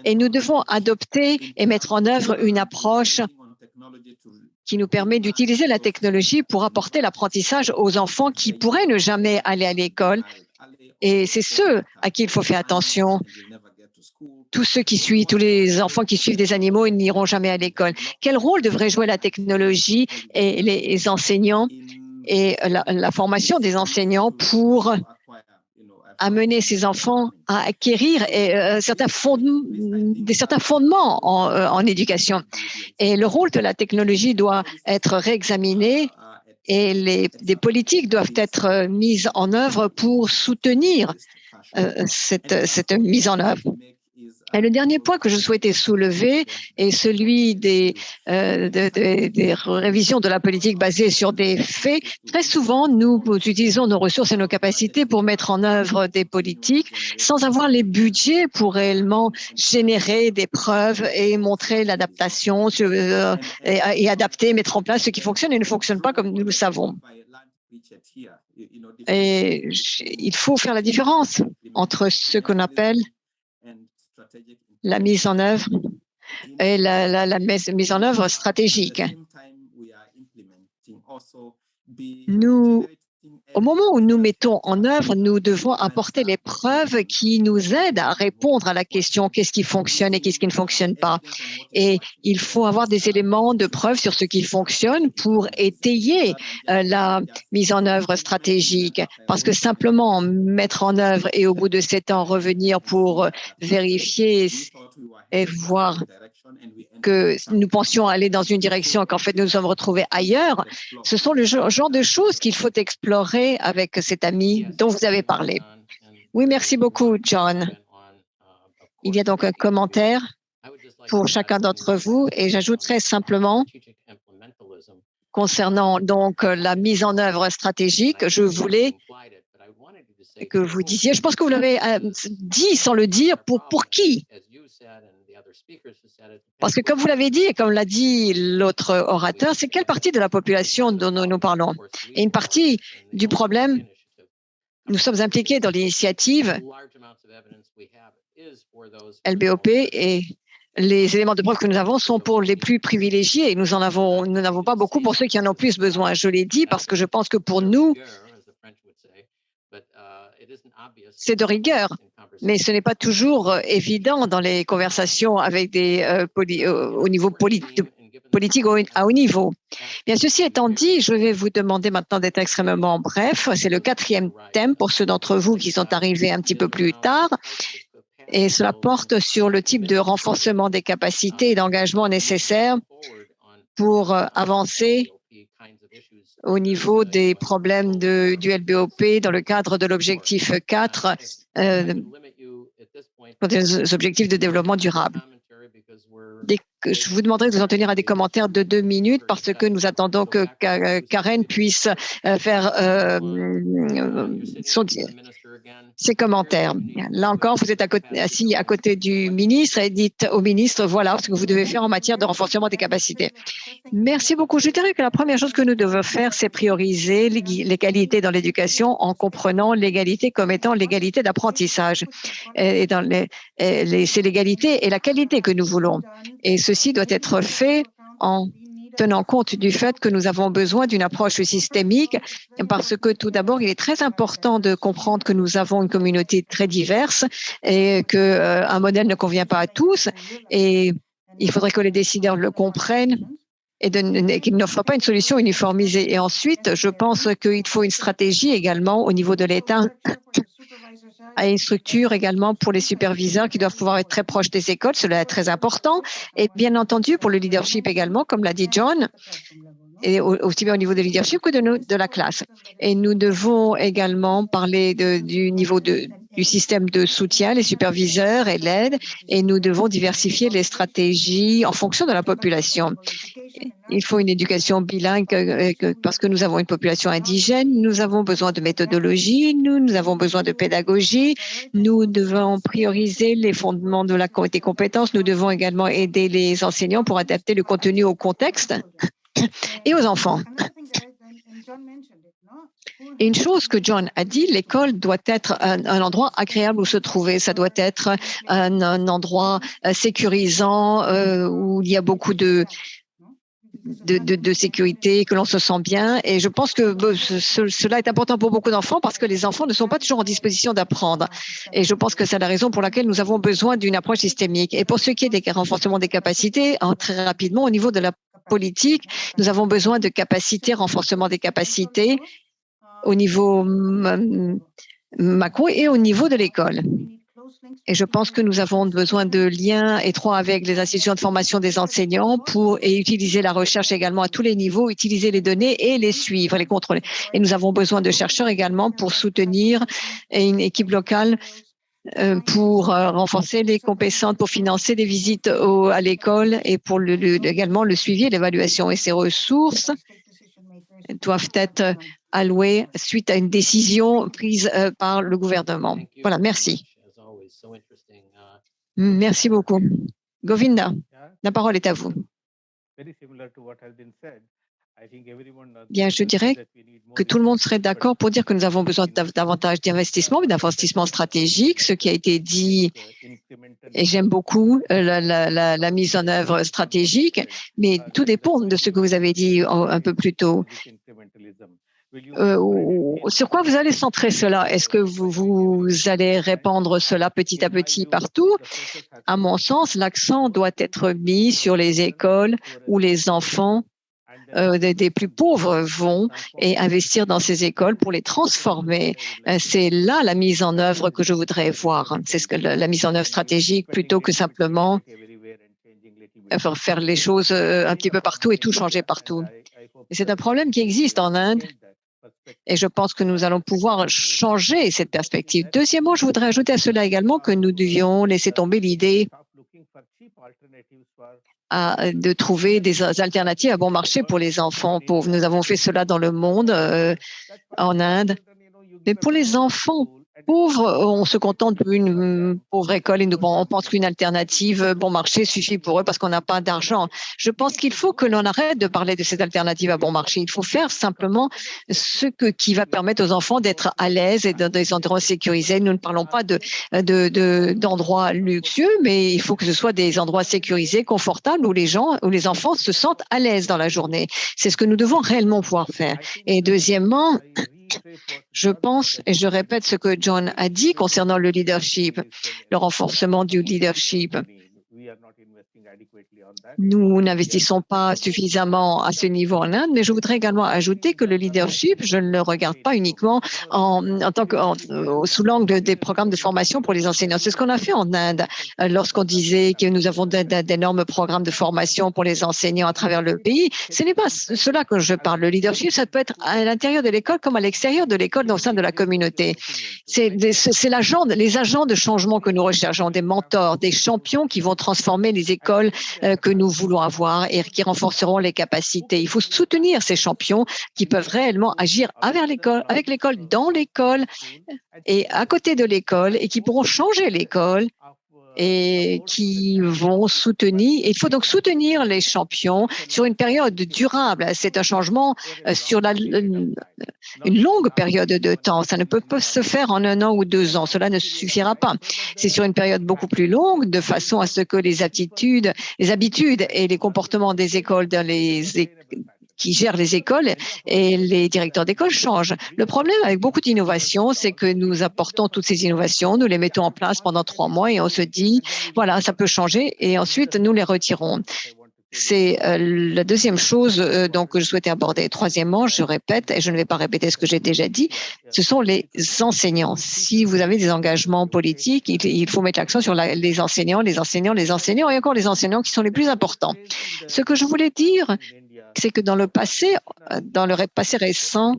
Et nous devons adopter et mettre en œuvre une approche qui nous permet d'utiliser la technologie pour apporter l'apprentissage aux enfants qui pourraient ne jamais aller à l'école. Et c'est ceux à qui il faut faire attention. Tous les enfants qui suivent des animaux, ils n'iront jamais à l'école. Quel rôle devrait jouer la technologie et les enseignants et la formation des enseignants pour amener ces enfants à acquérir certains fondements en éducation. Et le rôle de la technologie doit être réexaminé et des politiques doivent être mises en œuvre pour soutenir cette mise en œuvre. Et le dernier point que je souhaitais soulever est celui des révisions de la politique basées sur des faits. Très souvent, nous utilisons nos ressources et nos capacités pour mettre en œuvre des politiques sans avoir les budgets pour réellement générer des preuves et montrer l'adaptation et adapter, mettre en place ce qui fonctionne et ne fonctionne pas comme nous le savons. Et il faut faire la différence entre ce qu'on appelle la mise en œuvre et la mise en œuvre stratégique. Au moment où nous mettons en œuvre, nous devons apporter les preuves qui nous aident à répondre à la question qu'est-ce qui fonctionne et qu'est-ce qui ne fonctionne pas. Et il faut avoir des éléments de preuve sur ce qui fonctionne pour étayer la mise en œuvre stratégique. Parce que simplement mettre en œuvre et au bout de 7 ans revenir pour vérifier et voir que nous pensions aller dans une direction qu'en fait nous nous sommes retrouvés ailleurs, ce sont le genre de choses qu'il faut explorer avec cet ami dont vous avez parlé. Oui, merci beaucoup, John. Il y a donc un commentaire pour chacun d'entre vous et j'ajouterai simplement concernant donc la mise en œuvre stratégique, je voulais que vous disiez, je pense que vous l'avez dit sans le dire, pour qui? Parce que comme vous l'avez dit et comme l'a dit l'autre orateur, c'est quelle partie de la population dont nous parlons? Et une partie du problème, nous sommes impliqués dans l'initiative LBOP et les éléments de preuve que nous avons sont pour les plus privilégiés et nous n'avons pas beaucoup pour ceux qui en ont plus besoin. Je l'ai dit parce que je pense que pour nous, c'est de rigueur, mais ce n'est pas toujours évident dans les conversations avec des au niveau politique à haut niveau. Bien, ceci étant dit, je vais vous demander maintenant d'être extrêmement bref. C'est le 4e thème pour ceux d'entre vous qui sont arrivés un petit peu plus tard. Et cela porte sur le type de renforcement des capacités et d'engagement nécessaires pour avancer au niveau des problèmes du LBOP dans le cadre de l'objectif 4, des objectifs de développement durable. Je vous demanderai de vous en tenir à des commentaires de 2 minutes parce que nous attendons que Karen puisse faire ses commentaires. Là encore, vous êtes assis à côté du ministre et dites au ministre, voilà ce que vous devez faire en matière de renforcement des capacités. Merci beaucoup. Je dirais que la première chose que nous devons faire, c'est prioriser l'égalité dans l'éducation en comprenant l'égalité comme étant l'égalité d'apprentissage. Et c'est l'égalité et la qualité que nous voulons. Et ceci doit être fait en tenant compte du fait que nous avons besoin d'une approche systémique parce que tout d'abord, il est très important de comprendre que nous avons une communauté très diverse et qu'un modèle ne convient pas à tous et il faudrait que les décideurs le comprennent et qu'il n'offre pas une solution uniformisée. Et ensuite, je pense qu'il faut une stratégie également au niveau de l'État à une structure également pour les superviseurs qui doivent pouvoir être très proches des écoles. Cela est très important. Et bien entendu, pour le leadership également, comme l'a dit John, et aussi bien au niveau du leadership que de la classe. Et nous devons également parler du niveau du système de soutien, les superviseurs et l'aide, et nous devons diversifier les stratégies en fonction de la population. Il faut une éducation bilingue parce que nous avons une population indigène, nous avons besoin de méthodologie, nous avons besoin de pédagogie, nous devons prioriser les fondements de des compétences, nous devons également aider les enseignants pour adapter le contenu au contexte et aux enfants. Et une chose que John a dit, l'école doit être un endroit agréable où se trouver. Ça doit être un endroit sécurisant où il y a beaucoup de sécurité, que l'on se sent bien. Et je pense que cela est important pour beaucoup d'enfants parce que les enfants ne sont pas toujours en disposition d'apprendre. Et je pense que c'est la raison pour laquelle nous avons besoin d'une approche systémique. Et pour ce qui est des renforcements des capacités, très rapidement, au niveau de la politique, nous avons besoin de capacités, renforcement des capacités au niveau macro et au niveau de l'école. Et je pense que nous avons besoin de liens étroits avec les institutions de formation des enseignants et utiliser la recherche également à tous les niveaux, utiliser les données et les suivre, les contrôler. Et nous avons besoin de chercheurs également pour soutenir une équipe locale pour renforcer les compétences, pour financer des visites à l'école et pour également le suivi et l'évaluation. Et ces ressources doivent être allouées suite à une décision prise par le gouvernement. Voilà, merci. Merci beaucoup. Govinda, la parole est à vous. Bien, je dirais que tout le monde serait d'accord pour dire que nous avons besoin davantage d'investissement, mais d'investissement stratégique, ce qui a été dit, et j'aime beaucoup la mise en œuvre stratégique, mais tout dépend de ce que vous avez dit un peu plus tôt. Sur quoi vous allez centrer cela? Est-ce que vous allez répandre cela petit à petit partout? À mon sens, l'accent doit être mis sur les écoles où les enfants des plus pauvres vont et investir dans ces écoles pour les transformer. C'est là la mise en œuvre que je voudrais voir. C'est la mise en œuvre stratégique plutôt que simplement faire les choses un petit peu partout et tout changer partout. C'est un problème qui existe en Inde. Et je pense que nous allons pouvoir changer cette perspective. Deuxièmement, je voudrais ajouter à cela également que nous devions laisser tomber l'idée de trouver des alternatives à bon marché pour les enfants pauvres. Nous avons fait cela dans le monde, en Inde. Mais pour les enfants pauvres, on se contente d'une pauvre école et on pense qu'une alternative bon marché suffit pour eux parce qu'on n'a pas d'argent. Je pense qu'il faut que l'on arrête de parler de cette alternative à bon marché. Il faut faire simplement qui va permettre aux enfants d'être à l'aise et dans des endroits sécurisés. Nous ne parlons pas d'endroits luxueux, mais il faut que ce soit des endroits sécurisés, confortables, où les enfants se sentent à l'aise dans la journée. C'est ce que nous devons réellement pouvoir faire. Et deuxièmement, je pense, et je répète ce que John a dit concernant le leadership, le renforcement du leadership. Nous n'investissons pas suffisamment à ce niveau en Inde, mais je voudrais également ajouter que le leadership, je ne le regarde pas uniquement sous l'angle des programmes de formation pour les enseignants. C'est ce qu'on a fait en Inde lorsqu'on disait que nous avons d'énormes programmes de formation pour les enseignants à travers le pays. Ce n'est pas cela que je parle. Le leadership, ça peut être à l'intérieur de l'école comme à l'extérieur de l'école, au sein de la communauté. C'est les agents de changement que nous recherchons, des mentors, des champions qui vont transformer les écoles que nous voulons avoir et qui renforceront les capacités. Il faut soutenir ces champions qui peuvent réellement agir avec l'école, dans l'école et à côté de l'école et qui pourront changer l'école et qui vont soutenir. Il faut donc soutenir les champions sur une période durable. C'est un changement sur une longue période de temps. Ça ne peut pas se faire en 1 an ou 2 ans. Cela ne suffira pas. C'est sur une période beaucoup plus longue, de façon à ce que les habitudes et les comportements des écoles qui gèrent les écoles et les directeurs d'école changent. Le problème avec beaucoup d'innovations, c'est que nous apportdonc toutes ces innovations, nous les mettons en place pendant 3 mois et on se dit, voilà, ça peut changer et ensuite nous les retirons. C'est la deuxième chose que je souhaitais aborder. Troisièmement, je répète, et je ne vais pas répéter ce que j'ai déjà dit, ce sont les enseignants. Si vous avez des engagements politiques, il faut mettre l'accent sur les enseignants et encore les enseignants qui sont les plus importants. Ce que je voulais dire, c'est que dans le passé récent,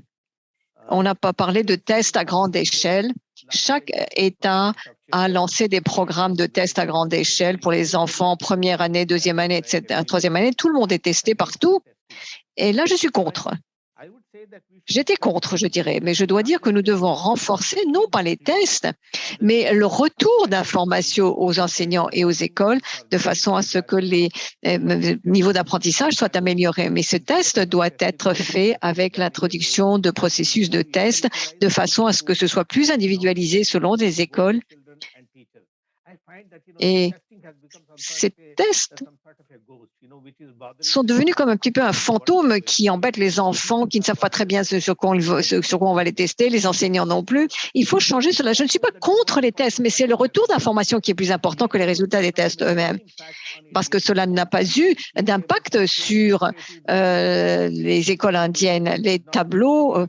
on n'a pas parlé de tests à grande échelle. Chaque État a lancé des programmes de tests à grande échelle pour les enfants, première année, deuxième année, etc., troisième année. Tout le monde est testé partout. Et là, je suis contre. J'étais contre, je dirais, mais je dois dire que nous devons renforcer, non pas les tests, mais le retour d'informations aux enseignants et aux écoles de façon à ce que les niveaux d'apprentissage soient améliorés. Mais ce test doit être fait avec l'introduction de processus de tests de façon à ce que ce soit plus individualisé selon les écoles. Et ces tests sont devenus comme un petit peu un fantôme qui embête les enfants, qui ne savent pas très bien sur quoi on va les tester, les enseignants non plus. Il faut changer cela. Je ne suis pas contre les tests, mais c'est le retour d'information qui est plus important que les résultats des tests eux-mêmes, parce que cela n'a pas eu d'impact sur les écoles indiennes. Les tableaux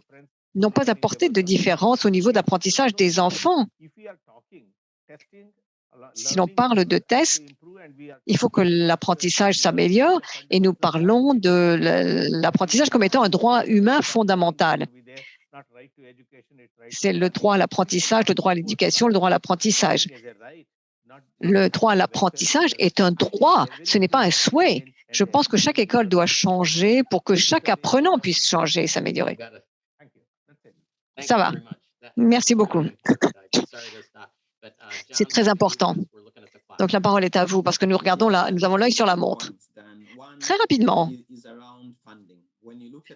n'ont pas apporté de différence au niveau d'apprentissage des enfants. Si l'on parle de tests, il faut que l'apprentissage s'améliore et nous parlons de l'apprentissage comme étant un droit humain fondamental. C'est le droit à l'apprentissage, le droit à l'éducation, le droit à l'apprentissage. Le droit à l'apprentissage est un droit, ce n'est pas un souhait. Je pense que chaque école doit changer pour que chaque apprenant puisse changer et s'améliorer. Ça va. Merci beaucoup. C'est très important. Donc, la parole est à vous parce que nous avons l'œil sur la montre. Très rapidement,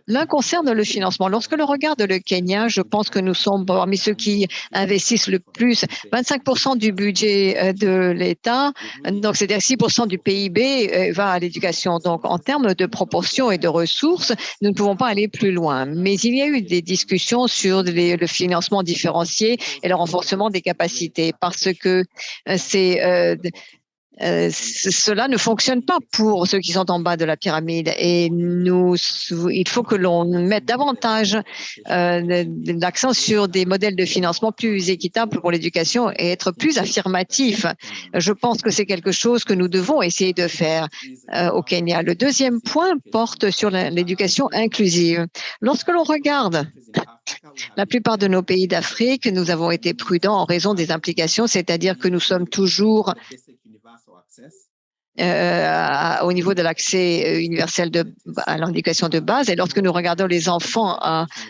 l'un concerne le financement. Lorsque l'on regarde le Kenya, je pense que nous sommes parmi ceux qui investissent le plus. 25% du budget de l'État, donc c'est-à-dire 6% du PIB va à l'éducation. Donc, en termes de proportion et de ressources, nous ne pouvons pas aller plus loin. Mais il y a eu des discussions sur le financement différencié et le renforcement des capacités parce que cela ne fonctionne pas pour ceux qui sont en bas de la pyramide et il faut que l'on mette davantage l'accent sur des modèles de financement plus équitables pour l'éducation et être plus affirmatif. Je pense que c'est quelque chose que nous devons essayer de faire au Kenya. Le deuxième point porte sur l'éducation inclusive. Lorsque l'on regarde la plupart de nos pays d'Afrique, nous avons été prudents en raison des implications, c'est-à-dire que nous sommes toujours au niveau de l'accès universel à l'éducation de base. Et lorsque nous regardons les enfants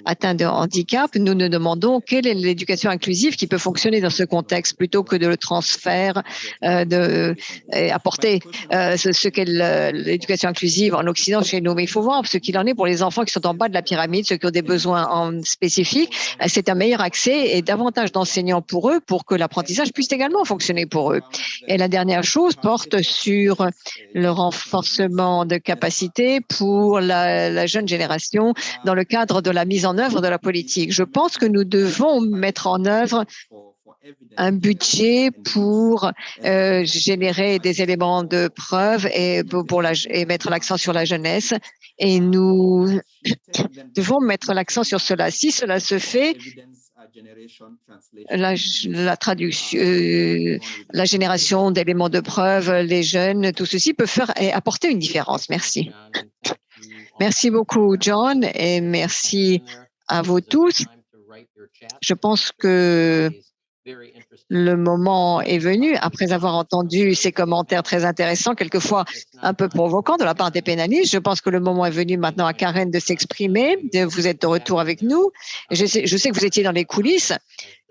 atteints de handicap, nous nous demandons quelle est l'éducation inclusive qui peut fonctionner dans ce contexte plutôt que de le transfert et apporter ce qu'est l'éducation inclusive en Occident chez nous. Mais il faut voir ce qu'il en est pour les enfants qui sont en bas de la pyramide, ceux qui ont des besoins spécifiques. C'est un meilleur accès et davantage d'enseignants pour eux pour que l'apprentissage puisse également fonctionner pour eux. Et la dernière chose porte sur le renforcement de capacités pour la jeune génération dans le cadre de la mise en œuvre de la politique. Je pense que nous devons mettre en œuvre un budget pour générer des éléments de preuve et mettre l'accent sur la jeunesse. Et nous devons mettre l'accent sur cela. Si cela se fait, la traduction, la génération d'éléments de preuve, les jeunes, tout ceci peut apporter une différence. Merci. Merci beaucoup, John, et merci à vous tous. Je pense que le moment est venu, après avoir entendu ces commentaires très intéressants, quelquefois un peu provocants de la part des pénalistes. Je pense que le moment est venu maintenant à Karen de s'exprimer. Vous êtes de retour avec nous. Je sais que vous étiez dans les coulisses,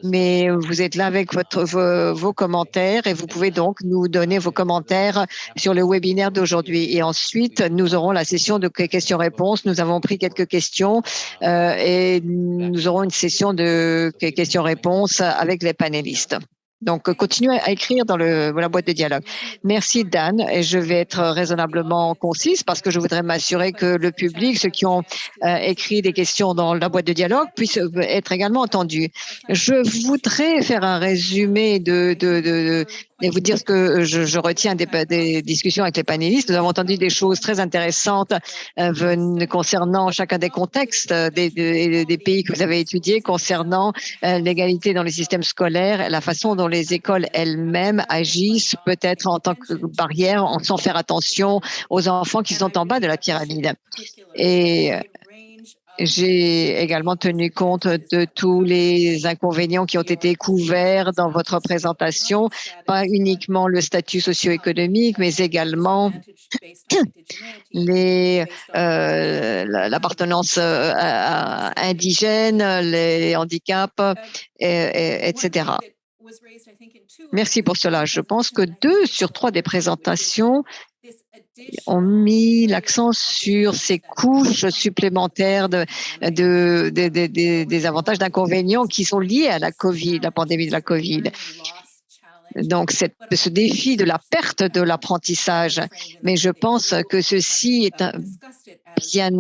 mais vous êtes là avec vos commentaires et vous pouvez donc nous donner vos commentaires sur le webinaire d'aujourd'hui. Et ensuite, nous aurons la session de questions-réponses. Nous avons pris quelques questions et nous aurons une session de questions-réponses avec les panélistes. Donc, continuez à écrire dans la boîte de dialogue. Merci, Dan. Et je vais être raisonnablement concise parce que je voudrais m'assurer que le public, ceux qui ont écrit des questions dans la boîte de dialogue, puissent être également entendus. Je voudrais faire un résumé et vous dire ce que je retiens des discussions avec les panélistes. Nous avons entendu des choses très intéressantes concernant chacun des contextes des pays que vous avez étudiés, concernant l'égalité dans les systèmes scolaires, la façon dont les écoles elles-mêmes agissent peut-être en tant que barrière, sans faire attention aux enfants qui sont en bas de la pyramide. Et j'ai également tenu compte de tous les inconvénients qui ont été couverts dans votre présentation, pas uniquement le statut socio-économique, mais également l'appartenance indigène, les handicaps, etc. Merci pour cela. Je pense que 2 sur 3 des présentations ont mis l'accent sur ces couches supplémentaires des avantages, d'inconvénients qui sont liés à la pandémie de la COVID. Donc, ce défi de la perte de l'apprentissage. Mais je pense que ceci est bien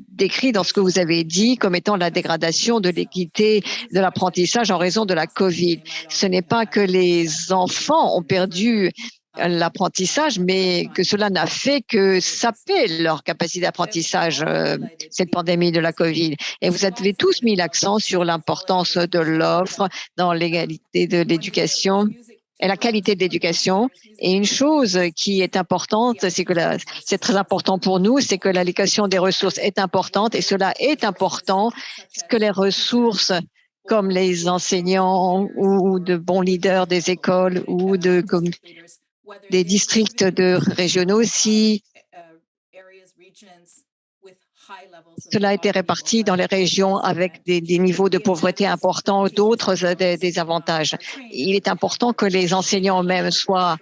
décrit dans ce que vous avez dit comme étant la dégradation de l'équité de l'apprentissage en raison de la COVID. Ce n'est pas que les enfants ont perdu l'apprentissage, mais que cela n'a fait que saper leur capacité d'apprentissage, cette pandémie de la COVID. Et vous avez tous mis l'accent sur l'importance de l'offre dans l'égalité de l'éducation et la qualité de l'éducation. Et une chose qui est importante, c'est très important pour nous, c'est que l'allocation des ressources est importante, et cela est important, que les ressources comme les enseignants ou de bons leaders des écoles ou des districts régionaux, si cela a été réparti dans les régions avec des niveaux de pauvreté importants, d'autres des avantages. Il est important que les enseignants eux-mêmes soient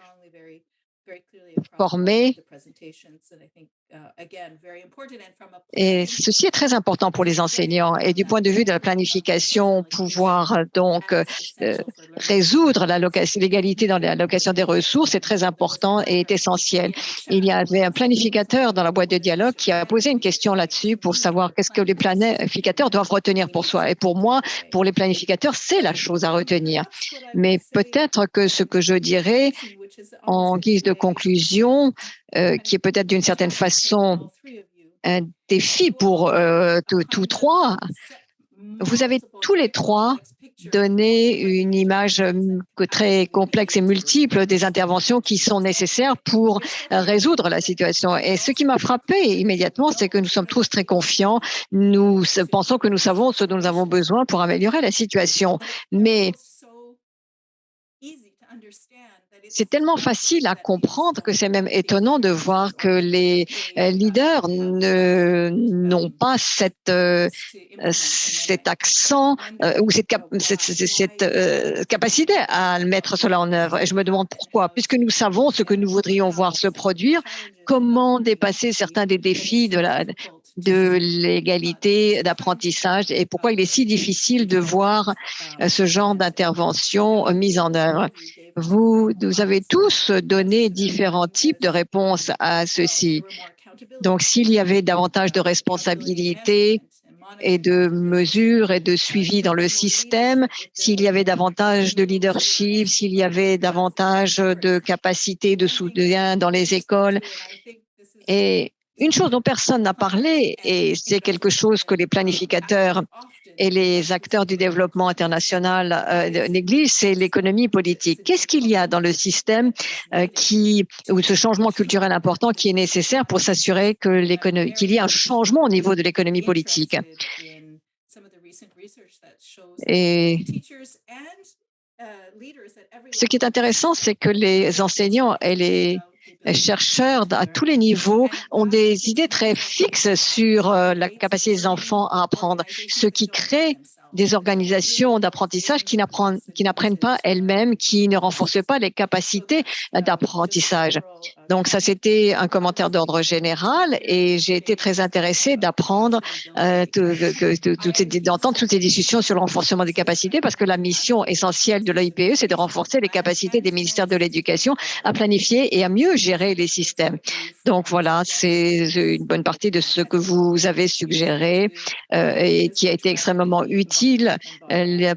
formés. Et ceci est très important pour les enseignants. Et du point de vue de la planification, pouvoir donc résoudre l'égalité dans l'allocation des ressources est très important et est essentiel. Il y avait un planificateur dans la boîte de dialogue qui a posé une question là-dessus pour savoir qu'est-ce que les planificateurs doivent retenir pour soi. Et pour moi, pour les planificateurs, c'est la chose à retenir. Mais peut-être que ce que je dirais en guise de conclusion, qui est peut-être d'une certaine façon un défi pour tous trois. Vous avez tous les trois donné une image très complexe et multiple des interventions qui sont nécessaires pour résoudre la situation. Et ce qui m'a frappé immédiatement, c'est que nous sommes tous très confiants. Nous pensons que nous savons ce dont nous avons besoin pour améliorer la situation. Mais C'est tellement facile à comprendre que c'est même étonnant de voir que les leaders n'ont pas cet accent ou cette capacité à mettre cela en œuvre. Et je me demande pourquoi. Puisque nous savons ce que nous voudrions voir se produire, comment dépasser certains des défis de l'égalité d'apprentissage et pourquoi il est si difficile de voir ce genre d'intervention mise en œuvre. Vous avez tous donné différents types de réponses à ceci. Donc, s'il y avait davantage de responsabilités et de mesures et de suivi dans le système, s'il y avait davantage de leadership, s'il y avait davantage de capacité de soutien dans les écoles. Et une chose dont personne n'a parlé, et c'est quelque chose que les planificateurs et les acteurs du développement international négligent, c'est l'économie politique. Qu'est-ce qu'il y a dans le système ou ce changement culturel important qui est nécessaire pour s'assurer qu'il y ait un changement au niveau de l'économie politique? Et ce qui est intéressant, c'est que les enseignants et les chercheurs à tous les niveaux ont des idées très fixes sur la capacité des enfants à apprendre, ce qui crée des organisations d'apprentissage qui n'apprennent pas elles-mêmes, qui ne renforcent pas les capacités d'apprentissage. Donc ça, c'était un commentaire d'ordre général et j'ai été très intéressée d'apprendre, d'entendre toutes ces discussions sur le renforcement des capacités parce que la mission essentielle de l'OIPE, c'est de renforcer les capacités des ministères de l'Éducation à planifier et à mieux gérer les systèmes. Donc voilà, c'est une bonne partie de ce que vous avez suggéré et qui a été extrêmement utile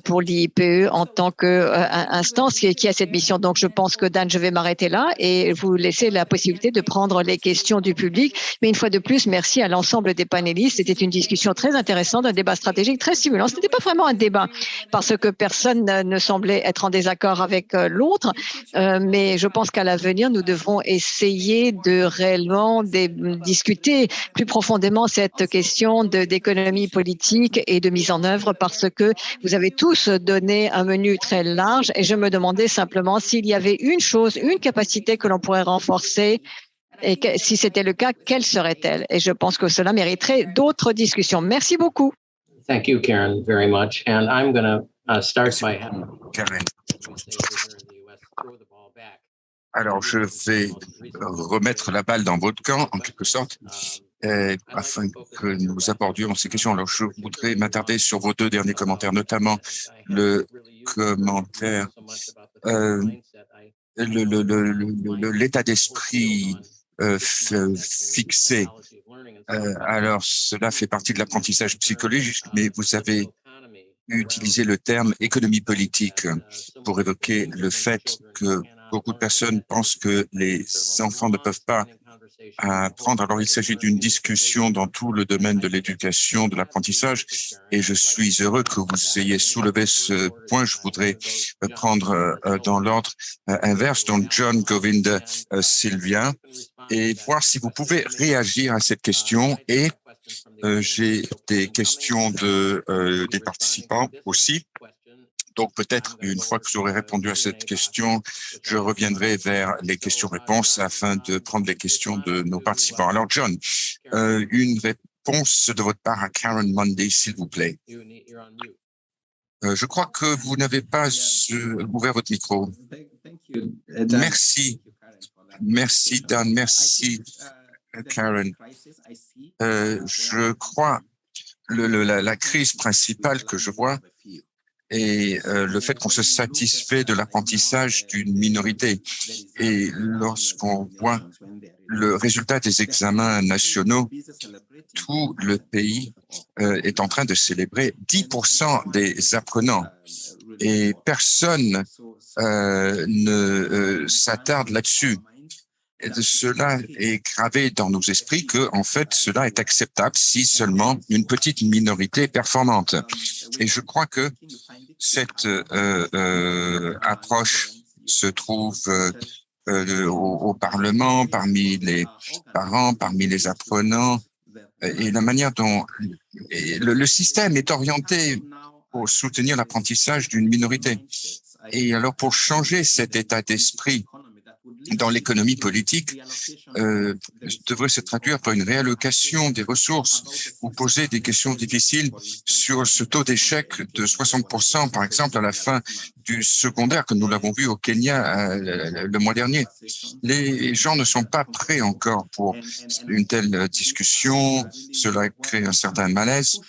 pour l'IPE en tant qu'instance qui a cette mission. Donc, je pense que, Dan, je vais m'arrêter là et vous laisser la possibilité de prendre les questions du public. Mais une fois de plus, merci à l'ensemble des panélistes. C'était une discussion très intéressante, un débat stratégique très stimulant. Ce n'était pas vraiment un débat parce que personne ne semblait être en désaccord avec l'autre. Mais je pense qu'à l'avenir, nous devrons essayer de réellement discuter plus profondément cette question d'économie politique et de mise en œuvre parce que vous avez tous donné un menu très large et je me demandais simplement s'il y avait une chose, une capacité que l'on pourrait renforcer et si c'était le cas, quelle serait-elle? Et je pense que cela mériterait d'autres discussions. Merci beaucoup. Thank you, Karen, very much. And I'm going to start by Karen. Alors, je vais remettre la balle dans votre camp, en quelque sorte, afin que nous abordions ces questions. Alors, je voudrais m'attarder sur vos deux derniers commentaires, notamment le commentaire, l'état d'esprit fixé. Alors, cela fait partie de l'apprentissage psychologique, mais vous avez utilisé le terme économie politique pour évoquer le fait que beaucoup de personnes pensent que les enfants ne peuvent pas apprendre. Alors, il s'agit d'une discussion dans tout le domaine de l'éducation, de l'apprentissage, et je suis heureux que vous ayez soulevé ce point. Je voudrais prendre dans l'ordre inverse, donc John, Govind, Sylvia, et voir si vous pouvez réagir à cette question. Et j'ai des questions des participants aussi. Donc, peut-être, une fois que vous aurez répondu à cette question, je reviendrai vers les questions-réponses afin de prendre les questions de nos participants. Alors, John, une réponse de votre part à Karen Monday, s'il vous plaît. Je crois que vous n'avez pas ouvert votre micro. Merci. Merci, Dan. Merci, Karen. Je crois la crise principale que je vois et le fait qu'on se satisfait de l'apprentissage d'une minorité. Et lorsqu'on voit le résultat des examens nationaux, tout le pays est en train de célébrer 10% des apprenants. Et personne ne s'attarde là-dessus. Cela est gravé dans nos esprits que, en fait, cela est acceptable si seulement une petite minorité est performante. Et je crois que cette approche se trouve au Parlement, parmi les parents, parmi les apprenants, et la manière dont le système est orienté pour soutenir l'apprentissage d'une minorité. Et alors, pour changer cet état d'esprit dans l'économie politique, devrait se traduire par une réallocation des ressources ou poser des questions difficiles sur ce taux d'échec de 60%, par exemple, à la fin du secondaire, que nous l'avons vu au Kenya le mois dernier. Les gens ne sont pas prêts encore pour une telle discussion. Cela crée un certain malaise.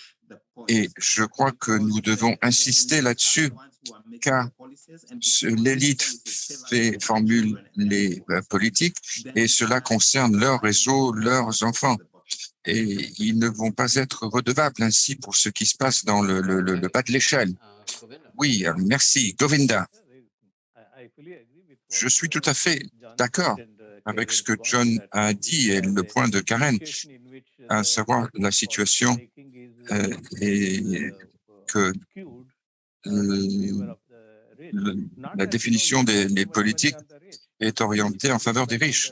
Et je crois que nous devons insister là-dessus, car l'élite formule les politiques et cela concerne leur réseau, leurs enfants. Et ils ne vont pas être redevables ainsi pour ce qui se passe dans le bas de l'échelle. Oui, merci. Govinda. Je suis tout à fait d'accord avec ce que John a dit et le point de Karen, à savoir la situation et que la définition des politiques est orientée en faveur des riches.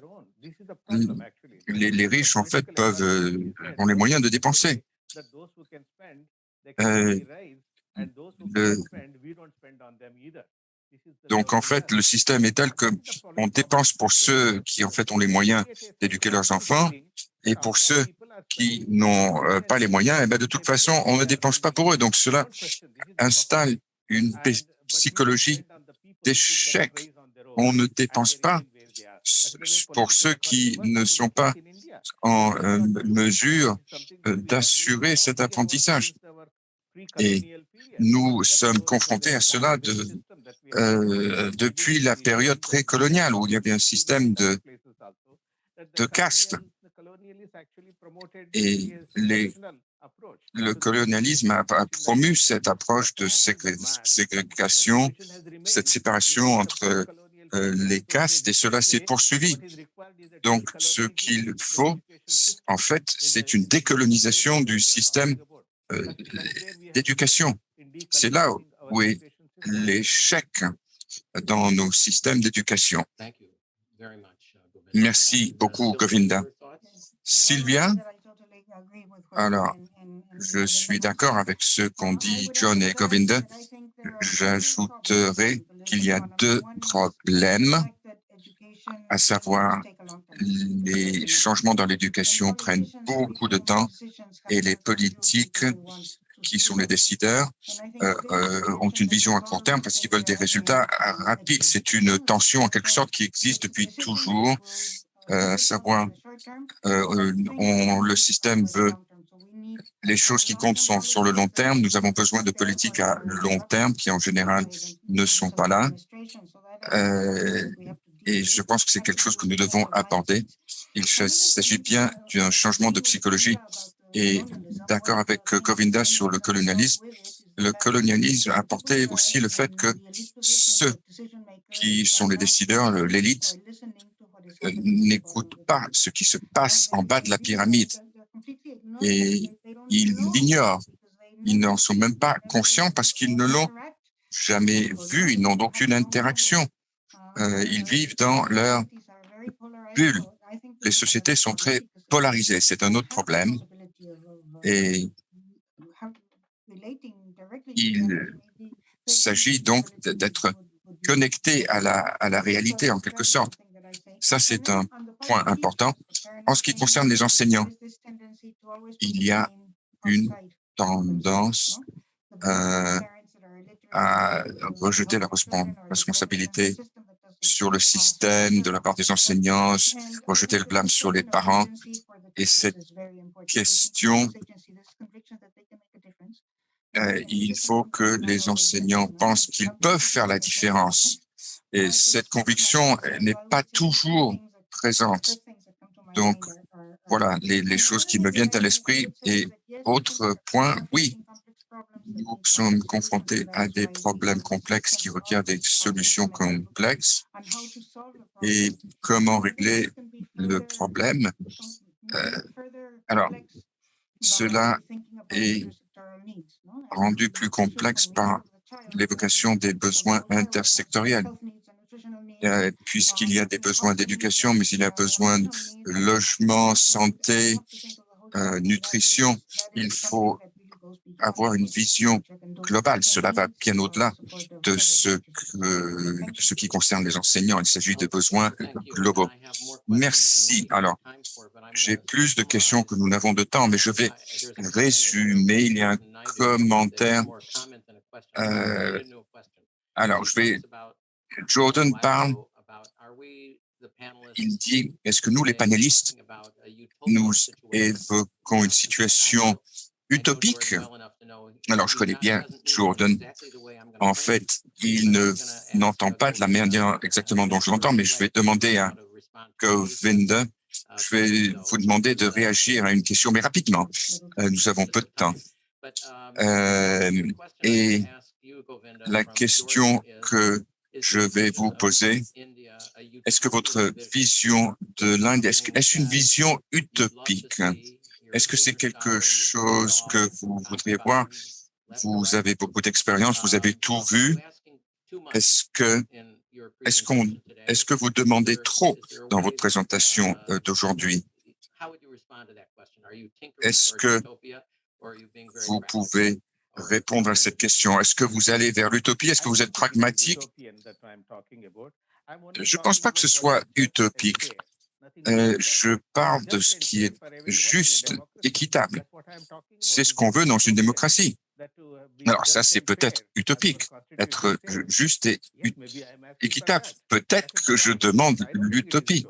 Les riches, en fait, ont les moyens de dépenser. Donc, en fait, le système est tel qu'on dépense pour ceux qui, en fait, ont les moyens d'éduquer leurs enfants et pour ceux qui n'ont pas les moyens, eh bien, de toute façon, on ne dépense pas pour eux. Donc, cela installe une psychologie d'échec. On ne dépense pas pour ceux qui ne sont pas en mesure d'assurer cet apprentissage. Et nous sommes confrontés à cela depuis la période précoloniale où il y avait un système de caste. Et le colonialisme a promu cette approche de ségrégation, cette séparation entre les castes, et cela s'est poursuivi. Donc, ce qu'il faut, en fait, c'est une décolonisation du système d'éducation. C'est là où est l'échec dans nos systèmes d'éducation. Merci beaucoup, Govinda. Sylvia? Alors, je suis d'accord avec ce qu'ont dit John et Govinda. J'ajouterai qu'il y a deux problèmes, à savoir les changements dans l'éducation prennent beaucoup de temps et les politiques qui sont les décideurs ont une vision à court terme parce qu'ils veulent des résultats rapides. C'est une tension en quelque sorte qui existe depuis toujours, à savoir le système veut les choses qui comptent sont sur le long terme. Nous avons besoin de politiques à long terme qui en général ne sont pas là. Et je pense que c'est quelque chose que nous devons aborder. Il s'agit bien d'un changement de psychologie. Et d'accord avec Govinda sur le colonialisme a apporté aussi le fait que ceux qui sont les décideurs, l'élite, n'écoutent pas ce qui se passe en bas de la pyramide. Et ils l'ignorent. Ils n'en sont même pas conscients parce qu'ils ne l'ont jamais vu. Ils n'ont donc aucune interaction. Ils vivent dans leur bulle. Les sociétés sont très polarisées. C'est un autre problème. Et il s'agit donc d'être connecté à la réalité en quelque sorte. Ça, c'est un point important. En ce qui concerne les enseignants, il y a une tendance à rejeter la responsabilité sur le système de la part des enseignants, rejeter le blâme sur les parents. Et cette question, il faut que les enseignants pensent qu'ils peuvent faire la différence. Et cette conviction n'est pas toujours présente. Donc, voilà les choses qui me viennent à l'esprit. Et autre point, oui, nous sommes confrontés à des problèmes complexes qui requièrent des solutions complexes. Et comment régler le problème? Alors, cela est rendu plus complexe par l'évocation des besoins intersectoriels. Puisqu'il y a des besoins d'éducation, mais il y a besoin de logement, santé, nutrition. Il faut avoir une vision globale. Cela va bien au-delà de ce qui concerne les enseignants. Il s'agit de besoins globaux. Merci. Alors, j'ai plus de questions que nous n'avons de temps, mais je vais résumer. Il y a un commentaire. Alors, Jordan parle, il dit, est-ce que nous, les panélistes, nous évoquons une situation utopique? Alors, je connais bien Jordan. En fait, il n'entend pas de la manière exactement dont je l'entends, mais je vais demander à Govinda, je vais vous demander de réagir à une question, mais rapidement. Nous avons peu de temps. Et la question que je vais vous poser, est-ce que votre vision de l'Inde, est-ce une vision utopique? Est-ce que c'est quelque chose que vous voudriez voir? Vous avez beaucoup d'expérience, vous avez tout vu. Est-ce que vous demandez trop dans votre présentation d'aujourd'hui? Est-ce que vous pouvez répondre à cette question? Est-ce que vous allez vers l'utopie? Est-ce que vous êtes pragmatique? Je ne pense pas que ce soit utopique. Je parle de ce qui est juste, équitable. C'est ce qu'on veut dans une démocratie. Alors ça, c'est peut-être utopique, être juste et équitable. Peut-être que je demande l'utopie.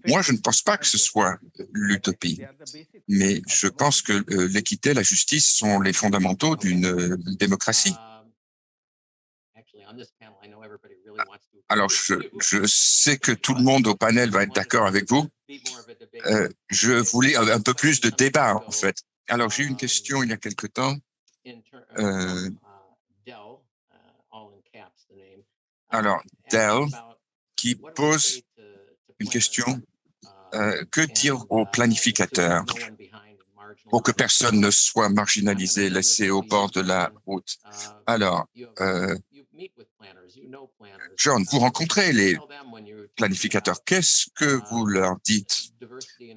Moi, je ne pense pas que ce soit l'utopie, mais je pense que l'équité et la justice sont les fondamentaux d'une démocratie. Alors, je sais que tout le monde au panel va être d'accord avec vous. Je voulais un peu plus de débat, en fait. Alors, j'ai eu une question il y a quelque temps. Alors, Dell, qui pose une question. Que dire aux planificateurs pour que personne ne soit marginalisé, laissé au bord de la route? Alors, John, vous rencontrez les planificateurs. Qu'est-ce que vous leur dites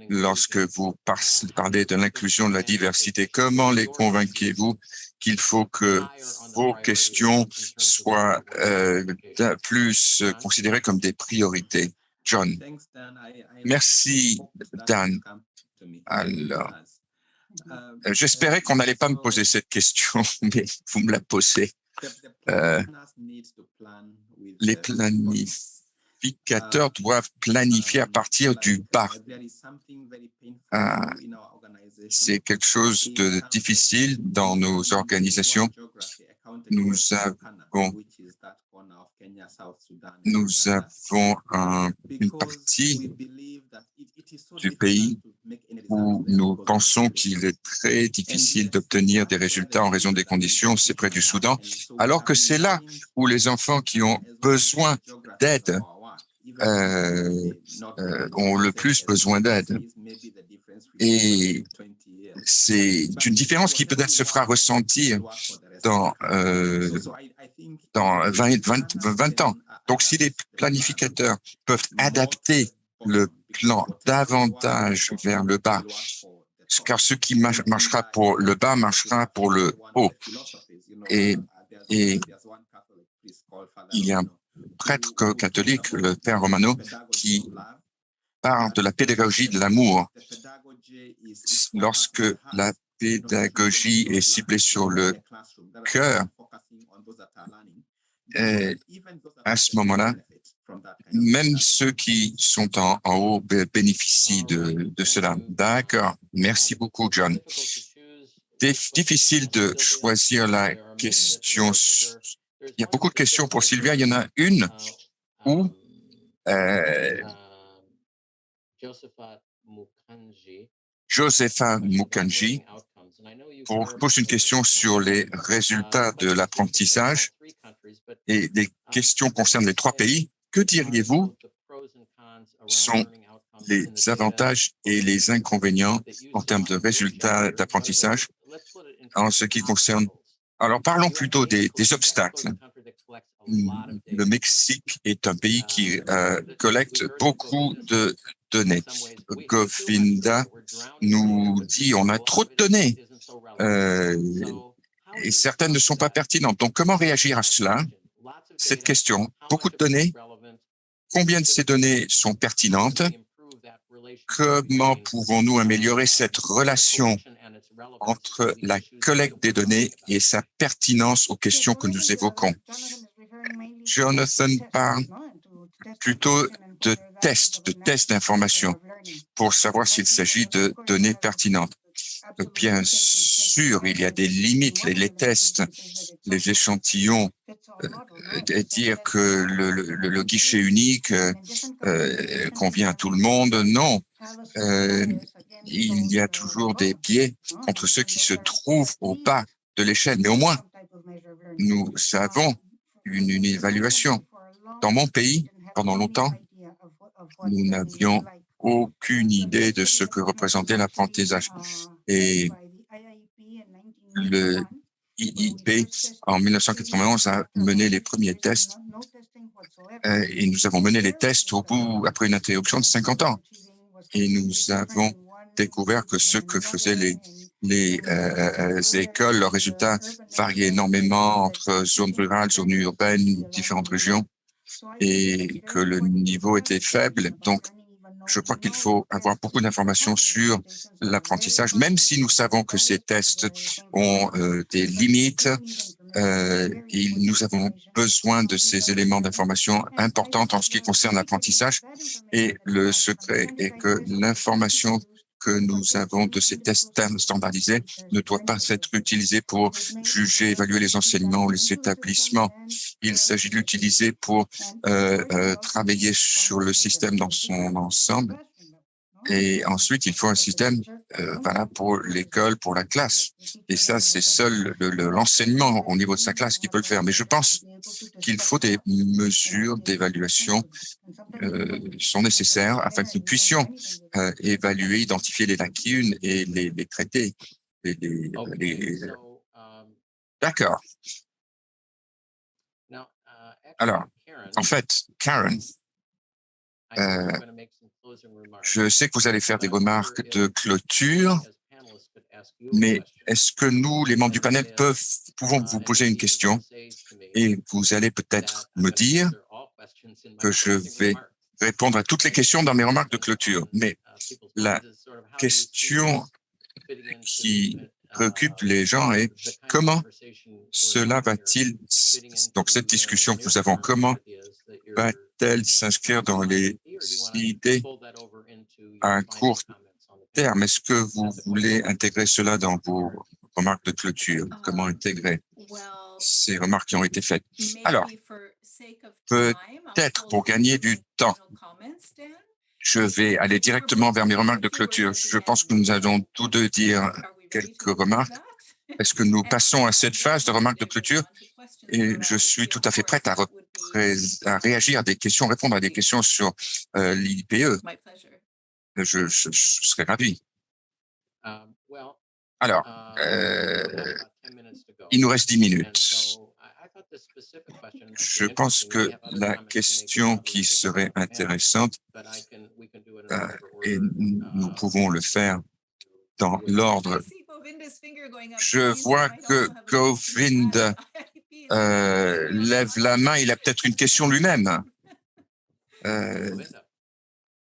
lorsque vous parlez de l'inclusion, de la diversité? Comment les convainquez-vous qu'il faut que vos questions soient plus considérées comme des priorités? John. Merci, Dan. Alors, j'espérais qu'on n'allait pas me poser cette question, mais vous me la posez. Les planificateurs doivent planifier à partir du bas. C'est quelque chose de difficile dans nos organisations. Nous avons une partie du pays où nous pensons qu'il est très difficile d'obtenir des résultats en raison des conditions, c'est près du Soudan, alors que c'est là où les enfants qui ont besoin d'aide ont le plus besoin d'aide. Et c'est une différence qui peut-être se fera ressentir dans 20 ans. Donc, si les planificateurs peuvent adapter le plan davantage vers le bas, car ce qui marchera pour le bas marchera pour le haut. Et il y a un prêtre catholique, le père Romano, qui parle de la pédagogie de l'amour. Lorsque la pédagogie est ciblée sur le cœur, à ce moment-là, même ceux qui sont en haut bénéficient de cela. D'accord. Merci beaucoup, John. Difficile de choisir la question. Il y a beaucoup de questions pour Sylvia. Il y en a une où Josepha Mukanji pose une question sur les résultats de l'apprentissage et les questions concernent les 3 pays. Que diriez-vous sont les avantages et les inconvénients en termes de résultats d'apprentissage en ce qui concerne... Alors, parlons plutôt des obstacles. Le Mexique est un pays qui collecte beaucoup de données. Govinda nous dit on a trop de données. et certaines ne sont pas pertinentes. Donc, comment réagir à cela? Cette question, beaucoup de données, combien de ces données sont pertinentes? Comment pouvons-nous améliorer cette relation entre la collecte des données et sa pertinence aux questions que nous évoquons? Jonathan parle plutôt de tests d'information pour savoir s'il s'agit de données pertinentes. Bien sûr, il y a des limites, les tests, les échantillons, dire que le guichet unique convient à tout le monde, non. Il y a toujours des biais entre ceux qui se trouvent au bas de l'échelle, mais au moins, nous avons une évaluation. Dans mon pays, pendant longtemps, nous n'avions aucune idée de ce que représentait l'apprentissage. Et le IIP, en 1991, a mené les premiers tests et nous avons mené les tests après une interruption de 50 ans. Et nous avons découvert que ce que faisaient les écoles, leurs résultats variaient énormément entre zones rurales, zones urbaines, différentes régions, et que le niveau était faible. Donc, je crois qu'il faut avoir beaucoup d'informations sur l'apprentissage, même si nous savons que ces tests ont des limites. Nous avons besoin de ces éléments d'information importants en ce qui concerne l'apprentissage. Et le secret est que l'information que nous avons de ces tests standardisés ne doit pas être utilisée pour juger, évaluer les enseignements ou les établissements. Il s'agit de l'utiliser pour travailler sur le système dans son ensemble. Et ensuite, il faut un système valable pour l'école, pour la classe. Et ça, c'est seul l'enseignement au niveau de sa classe qui peut le faire. Mais je pense qu'il faut des mesures d'évaluation sont nécessaires afin que nous puissions évaluer, identifier les lacunes et les traiter. D'accord. Alors, en fait, Karen, je sais que vous allez faire des remarques de clôture, mais est-ce que nous, les membres du panel, pouvons vous poser une question et vous allez peut-être me dire que je vais répondre à toutes les questions dans mes remarques de clôture. Mais la question qui préoccupe les gens est comment cela va-t-il, donc cette discussion que nous avons, comment va-t-elle s'inscrire dans les idées à un court terme? Est-ce que vous voulez intégrer cela dans vos remarques de clôture? Comment intégrer ces remarques qui ont été faites? Alors, peut-être pour gagner du temps, je vais aller directement vers mes remarques de clôture. Je pense que nous allons tous deux dire quelques remarques. Est-ce que nous passons à cette phase de remarques de clôture? Et je suis tout à fait prête à réagir à des questions, répondre à des questions sur l'IPE. Je serais ravi. Alors, il nous reste 10 minutes. Je pense que la question qui serait intéressante, et nous pouvons le faire dans l'ordre. Je vois que Govind lève la main. Il a peut-être une question lui-même.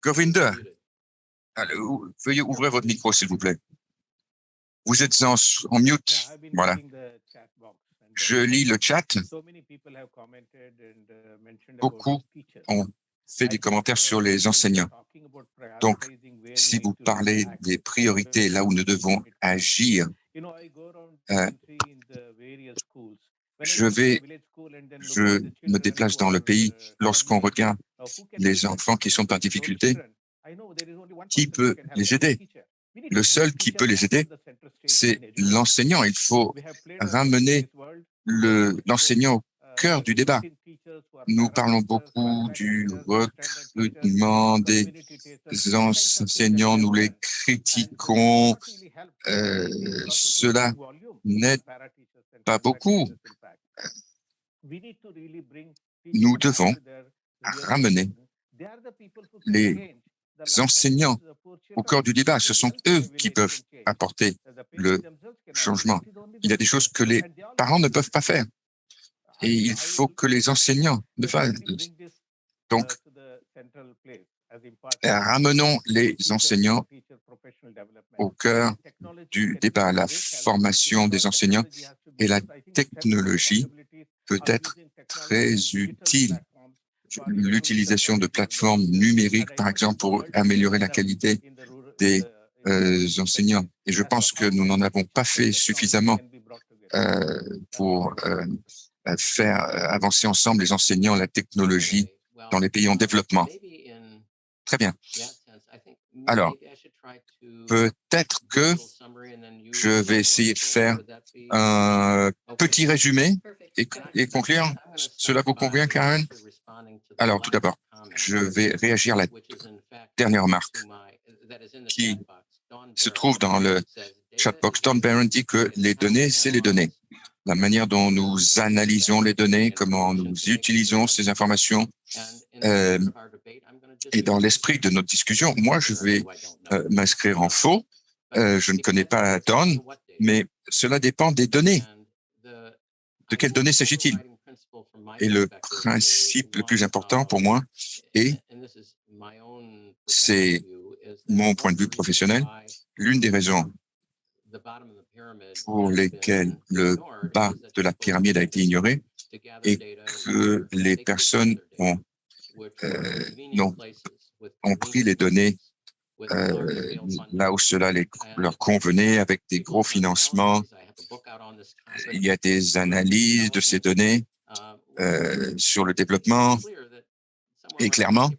Govind, veuillez ouvrir votre micro, s'il vous plaît. Vous êtes en mute. Voilà. Je lis le chat. Beaucoup ont fait des commentaires sur les enseignants. Donc, si vous parlez des priorités, là où nous devons agir, je me déplace dans le pays. Lorsqu'on regarde les enfants qui sont en difficulté, qui peut les aider? Le seul qui peut les aider, c'est l'enseignant. Il faut ramener l'enseignant au cœur du débat. Nous parlons beaucoup du recrutement des enseignants, nous les critiquons. Cela n'aide pas beaucoup. Nous devons ramener les enseignants au cœur du débat. Ce sont eux qui peuvent apporter le changement. Il y a des choses que les parents ne peuvent pas faire. Et il faut que les enseignants le fassent. Donc, ramenons les enseignants au cœur du débat. La formation des enseignants et la technologie peut être très utile. L'utilisation de plateformes numériques, par exemple, pour améliorer la qualité des enseignants. Et je pense que nous n'en avons pas fait suffisamment pour faire avancer ensemble les enseignants, la technologie dans les pays en développement. Très bien. Alors, peut-être que je vais essayer de faire un petit résumé et conclure. Cela vous convient, Karen? Alors, tout d'abord, je vais réagir à la dernière remarque qui se trouve dans le chatbox. Don Barron dit que les données, c'est les données. La manière dont nous analysons les données, comment nous utilisons ces informations, et dans l'esprit de notre discussion, moi, je vais m'inscrire en faux. Je ne connais pas Don, mais cela dépend des données. De quelles données s'agit-il? Et le principe le plus important pour moi, et c'est mon point de vue professionnel, l'une des raisons pour lesquelles le bas de la pyramide a été ignoré et que les personnes ont pris les données là où cela leur convenait, avec des gros financements. Il y a des analyses de ces données sur le développement et clairement,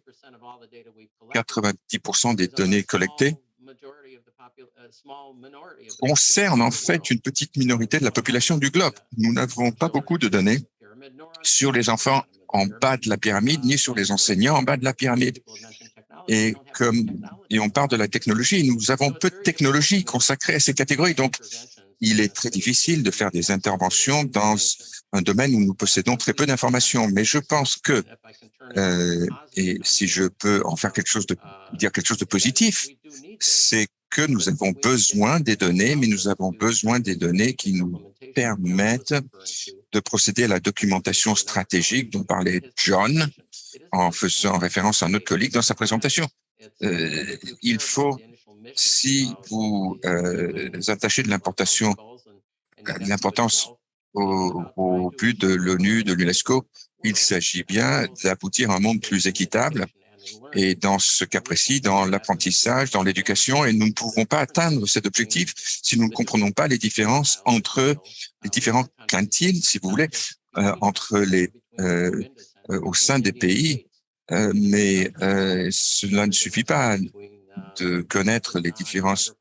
90% des données collectées concernent en fait une petite minorité de la population du globe. Nous n'avons pas beaucoup de données sur les enfants en bas de la pyramide, ni sur les enseignants en bas de la pyramide. Et on parle de la technologie, nous avons peu de technologie consacrée à ces catégories. Donc, il est très difficile de faire des interventions dans un domaine où nous possédons très peu d'informations. Mais je pense que, et si je peux en faire dire quelque chose de positif, c'est que nous avons besoin des données, mais nous avons besoin des données qui nous permettent de procéder à la documentation stratégique dont parlait John en faisant référence à un autre collègue dans sa présentation. Il faut, si vous attachez de l'importance au but de l'ONU, de l'UNESCO, il s'agit bien d'aboutir à un monde plus équitable. Et dans ce cas précis, dans l'apprentissage, dans l'éducation, et nous ne pouvons pas atteindre cet objectif si nous ne comprenons pas les différences entre les différents quintiles, si vous voulez, entre au sein des pays. Mais cela ne suffit pas de connaître les différences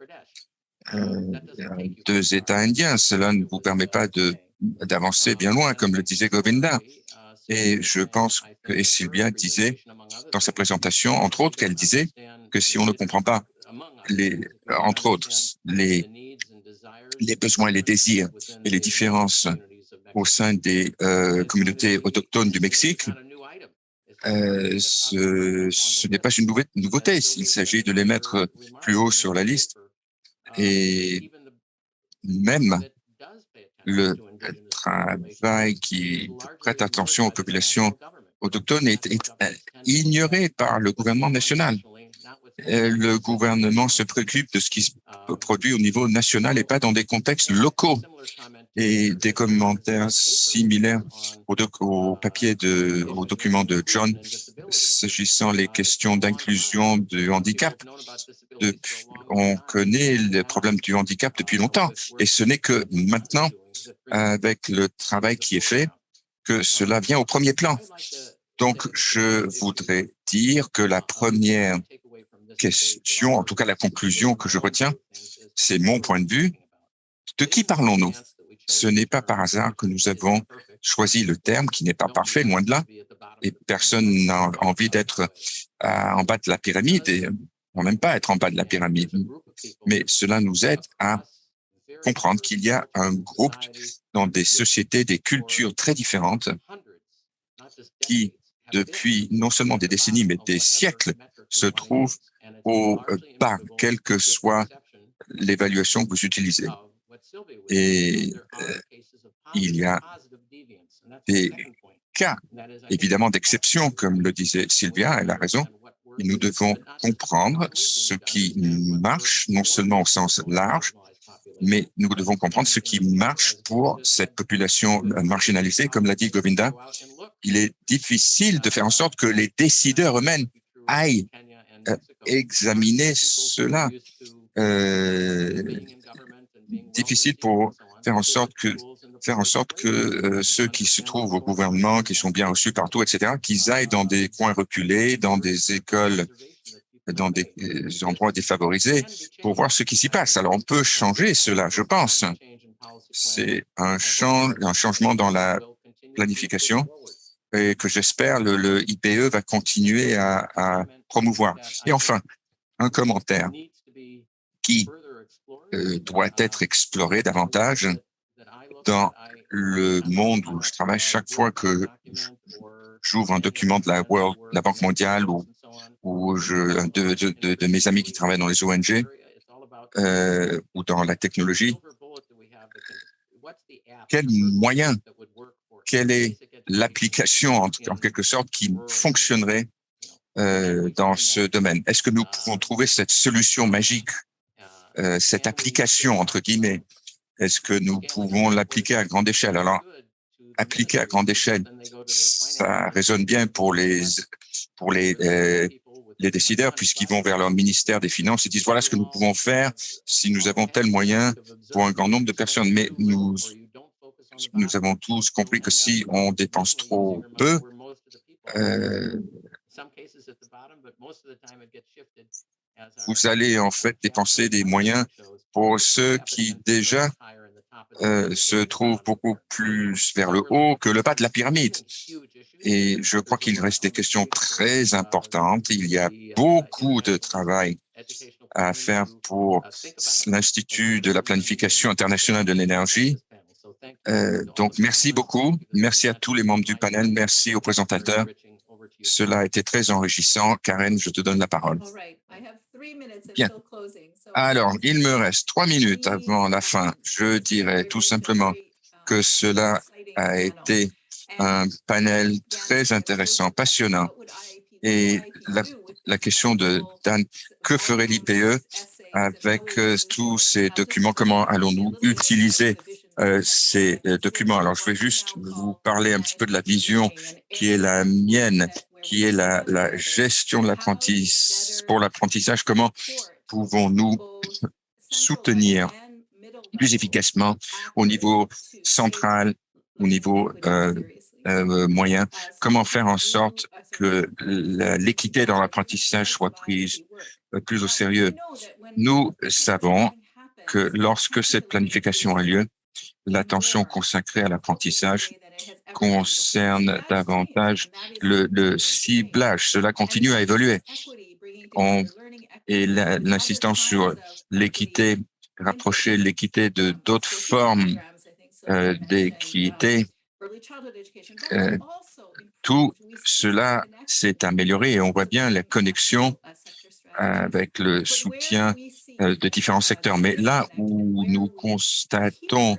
deux États indiens. Cela ne vous permet pas d'avancer bien loin, comme le disait Govinda. Et je pense que et Sylvia disait dans sa présentation, entre autres, qu'elle disait que si on ne comprend pas entre autres, les besoins et les désirs et les différences au sein des communautés autochtones du Mexique, ce n'est pas une nouveauté. Il s'agit de les mettre plus haut sur la liste. Et même le travail qui prête attention aux populations autochtones est ignoré par le gouvernement national. Le gouvernement se préoccupe de ce qui se produit au niveau national et pas dans des contextes locaux. Et des commentaires similaires au document de John s'agissant les questions d'inclusion du handicap. On connaît le problème du handicap depuis longtemps et ce n'est que maintenant, avec le travail qui est fait, que cela vient au premier plan. Donc, je voudrais dire que la première question, en tout cas la conclusion que je retiens, c'est mon point de vue. De qui parlons-nous? Ce n'est pas par hasard que nous avons choisi le terme qui n'est pas parfait, loin de là, et personne n'a envie d'être en bas de la pyramide, et on n'aime pas être en bas de la pyramide. Mais cela nous aide à comprendre qu'il y a un groupe dans des sociétés, des cultures très différentes qui, depuis non seulement des décennies, mais des siècles, se trouvent au bas, quelle que soit l'évaluation que vous utilisez. Et Il y a des cas, évidemment, d'exception, comme le disait Sylvia, elle a raison. Et nous devons comprendre ce qui marche, non seulement au sens large, mais nous devons comprendre ce qui marche pour cette population marginalisée. Comme l'a dit Govinda, il est difficile de faire en sorte que les décideurs eux-mêmes aillent examiner cela. Difficile pour faire en sorte que ceux qui se trouvent au gouvernement, qui sont bien reçus partout, etc., qu'ils aillent dans des coins reculés, dans des écoles, dans des endroits défavorisés, pour voir ce qui s'y passe. Alors, on peut changer cela, je pense. C'est un changement dans la planification et que j'espère le IPE va continuer à promouvoir. Et enfin, un commentaire qui doit être exploré davantage dans le monde où je travaille. Chaque fois que j'ouvre un document de la Banque mondiale ou de mes amis qui travaillent dans les ONG ou dans la technologie, quel moyen, quelle est l'application en quelque sorte qui fonctionnerait dans ce domaine? Est-ce que nous pouvons trouver cette solution magique, cette application entre guillemets? Est-ce que nous pouvons l'appliquer à grande échelle? Alors, appliquer à grande échelle, ça résonne bien pour les décideurs, puisqu'ils vont vers leur ministère des Finances et disent voilà ce que nous pouvons faire si nous avons tel moyen pour un grand nombre de personnes. Mais nous avons tous compris que si on dépense trop peu, vous allez en fait dépenser des moyens pour ceux qui déjà se trouvent beaucoup plus vers le haut que le bas de la pyramide. Et je crois qu'il reste des questions très importantes. Il y a beaucoup de travail à faire pour l'Institut de la planification internationale de l'énergie. Donc, merci beaucoup. Merci à tous les membres du panel. Merci aux présentateurs. Cela a été très enrichissant. Karen, je te donne la parole. Bien. Alors, il me reste 3 minutes avant la fin. Je dirais tout simplement que cela a été un panel très intéressant, passionnant. Et la question de Dan, que ferait l'IPE avec tous ces documents? Comment allons-nous utiliser ces documents? Alors, je vais juste vous parler un petit peu de la vision qui est la mienne, qui est la gestion de pour l'apprentissage. Comment pouvons-nous soutenir plus efficacement au niveau central, au niveau moyen? Comment faire en sorte que l'équité dans l'apprentissage soit prise plus au sérieux? Nous savons que lorsque cette planification a lieu, l'attention consacrée à l'apprentissage concerne davantage le ciblage. Cela continue à évoluer. Et l'insistance sur l'équité, rapprocher l'équité de d'autres formes d'équité, tout cela s'est amélioré et on voit bien la connexion avec le soutien de différents secteurs. Mais là où nous constatons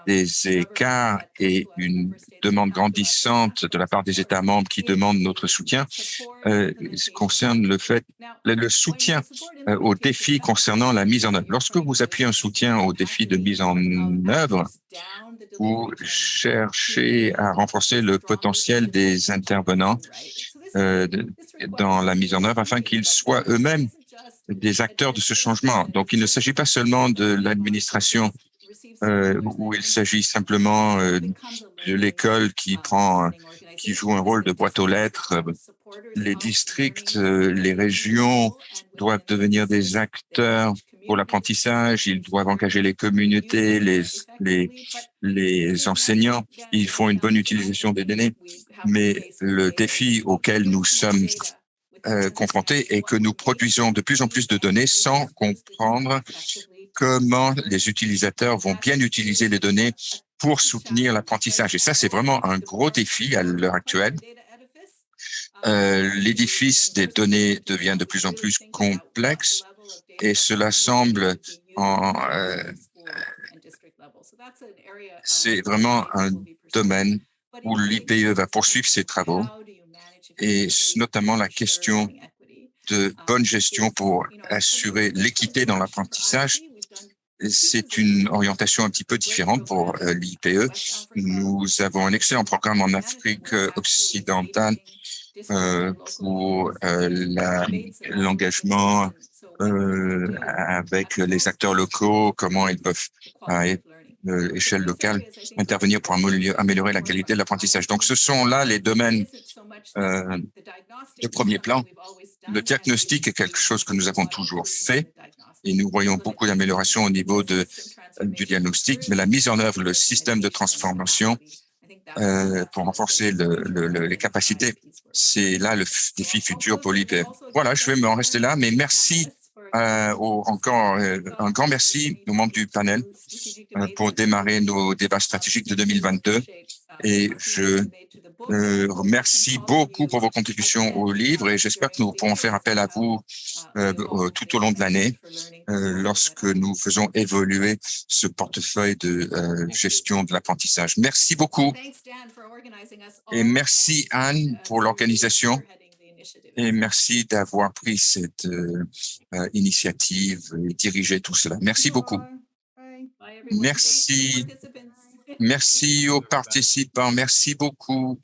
des écarts et une demande grandissante de la part des États membres qui demandent notre soutien concerne le soutien aux défis concernant la mise en œuvre. Lorsque vous appuyez un soutien aux défis de mise en œuvre, vous cherchez à renforcer le potentiel des intervenants dans la mise en œuvre afin qu'ils soient eux-mêmes des acteurs de ce changement. Donc, il ne s'agit pas seulement de l'administration où il s'agit simplement de l'école qui joue un rôle de boîte aux lettres. Les districts, les régions doivent devenir des acteurs pour l'apprentissage. Ils doivent engager les communautés, les enseignants. Ils font une bonne utilisation des données. Mais le défi auquel nous sommes confrontés est que nous produisons de plus en plus de données sans comprendre comment les utilisateurs vont bien utiliser les données pour soutenir l'apprentissage. Et ça, c'est vraiment un gros défi à l'heure actuelle. L'édifice des données devient de plus en plus complexe et cela semble C'est vraiment un domaine où l'IPE va poursuivre ses travaux et notamment la question de bonne gestion pour assurer l'équité dans l'apprentissage. C'est une orientation un petit peu différente pour l'IPE. Nous avons un excellent programme en Afrique occidentale pour l'engagement avec les acteurs locaux, comment ils peuvent à échelle locale intervenir pour améliorer la qualité de l'apprentissage. Donc, ce sont là les domaines de premier plan. Le diagnostic est quelque chose que nous avons toujours fait et nous voyons beaucoup d'améliorations au niveau du diagnostic, mais la mise en œuvre, le système de transformation pour renforcer les capacités, c'est là le défi futur pour l'IPE. Voilà, je vais m'en rester là, mais merci encore un grand merci aux membres du panel pour démarrer nos débats stratégiques de 2022 et je remercie beaucoup pour vos contributions au livre et j'espère que nous pourrons faire appel à vous tout au long de l'année lorsque nous faisons évoluer ce portefeuille de gestion de l'apprentissage. Merci beaucoup et merci Anne pour l'organisation et merci d'avoir pris cette initiative et dirigé tout cela. Merci beaucoup. Merci aux participants. Merci beaucoup.